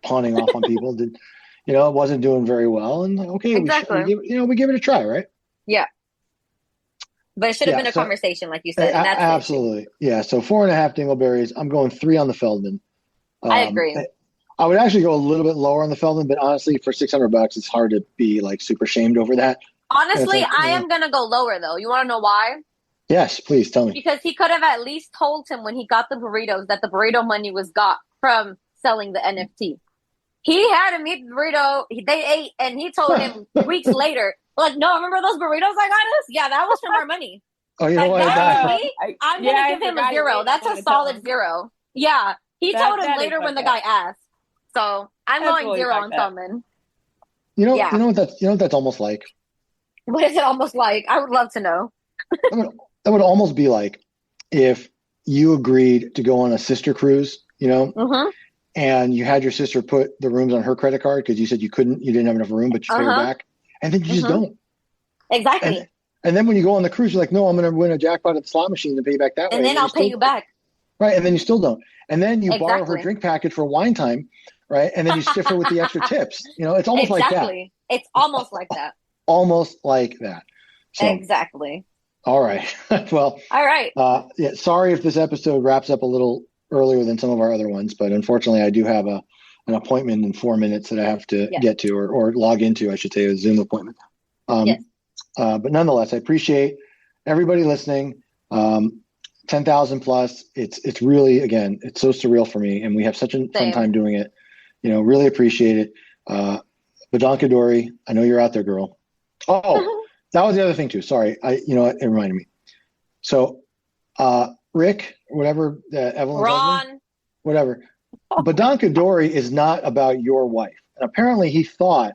pawning off on people did. It wasn't doing very well, and okay,
exactly.
we give it a try, right?
Yeah, but it should have been a conversation, like you said. And that's
absolutely, yeah. So 4.5 dingleberries. I'm going 3 on the Feldman.
I agree.
I would actually go a little bit lower on the Feldman, but honestly, for $600, it's hard to be like super shamed over that.
Honestly, I am gonna go lower though. You want to know why?
Yes, please tell me.
Because he could have at least told him when he got the burritos that the burrito money was got from selling the NFT. He had him eat the burrito. They ate, and he told him weeks later, like, no, remember those burritos I got us? Yeah, that was from our money.
Oh, you know what?
I'm going to give him a 0. That's a solid 0. Yeah, he told him later when the guy asked. So I'm going 0 on Feldman.
You know what that's almost like?
What is it almost like? I would love to know.
That would almost be like if you agreed to go on a sister cruise, you know,
Mm-hmm.
and you had your sister put the rooms on her credit card because you said you didn't have enough room, but you pay her back, and then you just don't.
Exactly.
And then when you go on the cruise, you're like, no, I'm going to win a jackpot at the slot machine and pay you back that way.
And then I'll pay you back.
Right. And then you still don't. And then you borrow her drink package for wine time. Right. And then you stiff her with the extra tips. You know, it's almost like that.
It's almost like that.
Almost like that. So,
exactly.
All right. Well,
all right.
Yeah, sorry if this episode wraps up a little earlier than some of our other ones, but unfortunately I do have an appointment in 4 minutes that I have to get to or log into, I should say, a Zoom appointment. But nonetheless, I appreciate everybody listening. 10,000 plus. It's really, again, it's so surreal for me, and we have such a fun time doing it. You know, really appreciate it. Badanka Dory, I know you're out there, girl. Oh, that was the other thing too. Sorry, it reminded me. So, Rick, whatever, Evelyn's husband, whatever. Badanka Dory is not about your wife. And apparently, he thought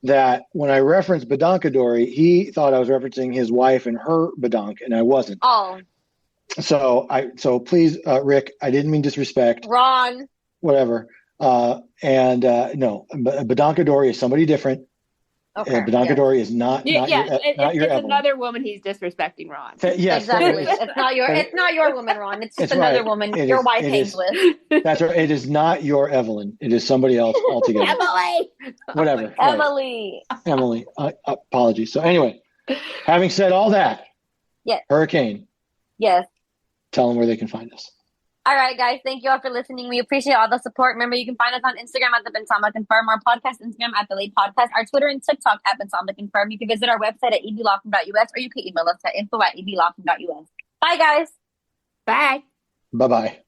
that when I referenced Badanka Dory, he thought I was referencing his wife and her badank, and I wasn't.
Oh.
So please, Rick, I didn't mean disrespect.
Ron.
Whatever. No, Badanka Dory is somebody different.
Okay.
Badanka Dory is not your
It's another woman he's disrespecting, Ron.
Yes,
exactly. It's not your woman, Ron. It's just another woman your wife hangs with.
That's right. It is not your Evelyn. It is somebody else altogether.
Emily.
Whatever.
Emily.
Right. Emily. Apologies. So anyway, having said all that, Hurricane.
Yes.
Tell them where they can find us.
All right, guys. Thank you all for listening. We appreciate all the support. Remember, you can find us on Instagram at the Bensama Confirm, our podcast Instagram at the Late Podcast, our Twitter and TikTok at Bensama Confirm. You can visit our website at edlawfirm.us, or you can email us at info@edlawfirm.us. Bye, guys.
Bye.
Bye-bye.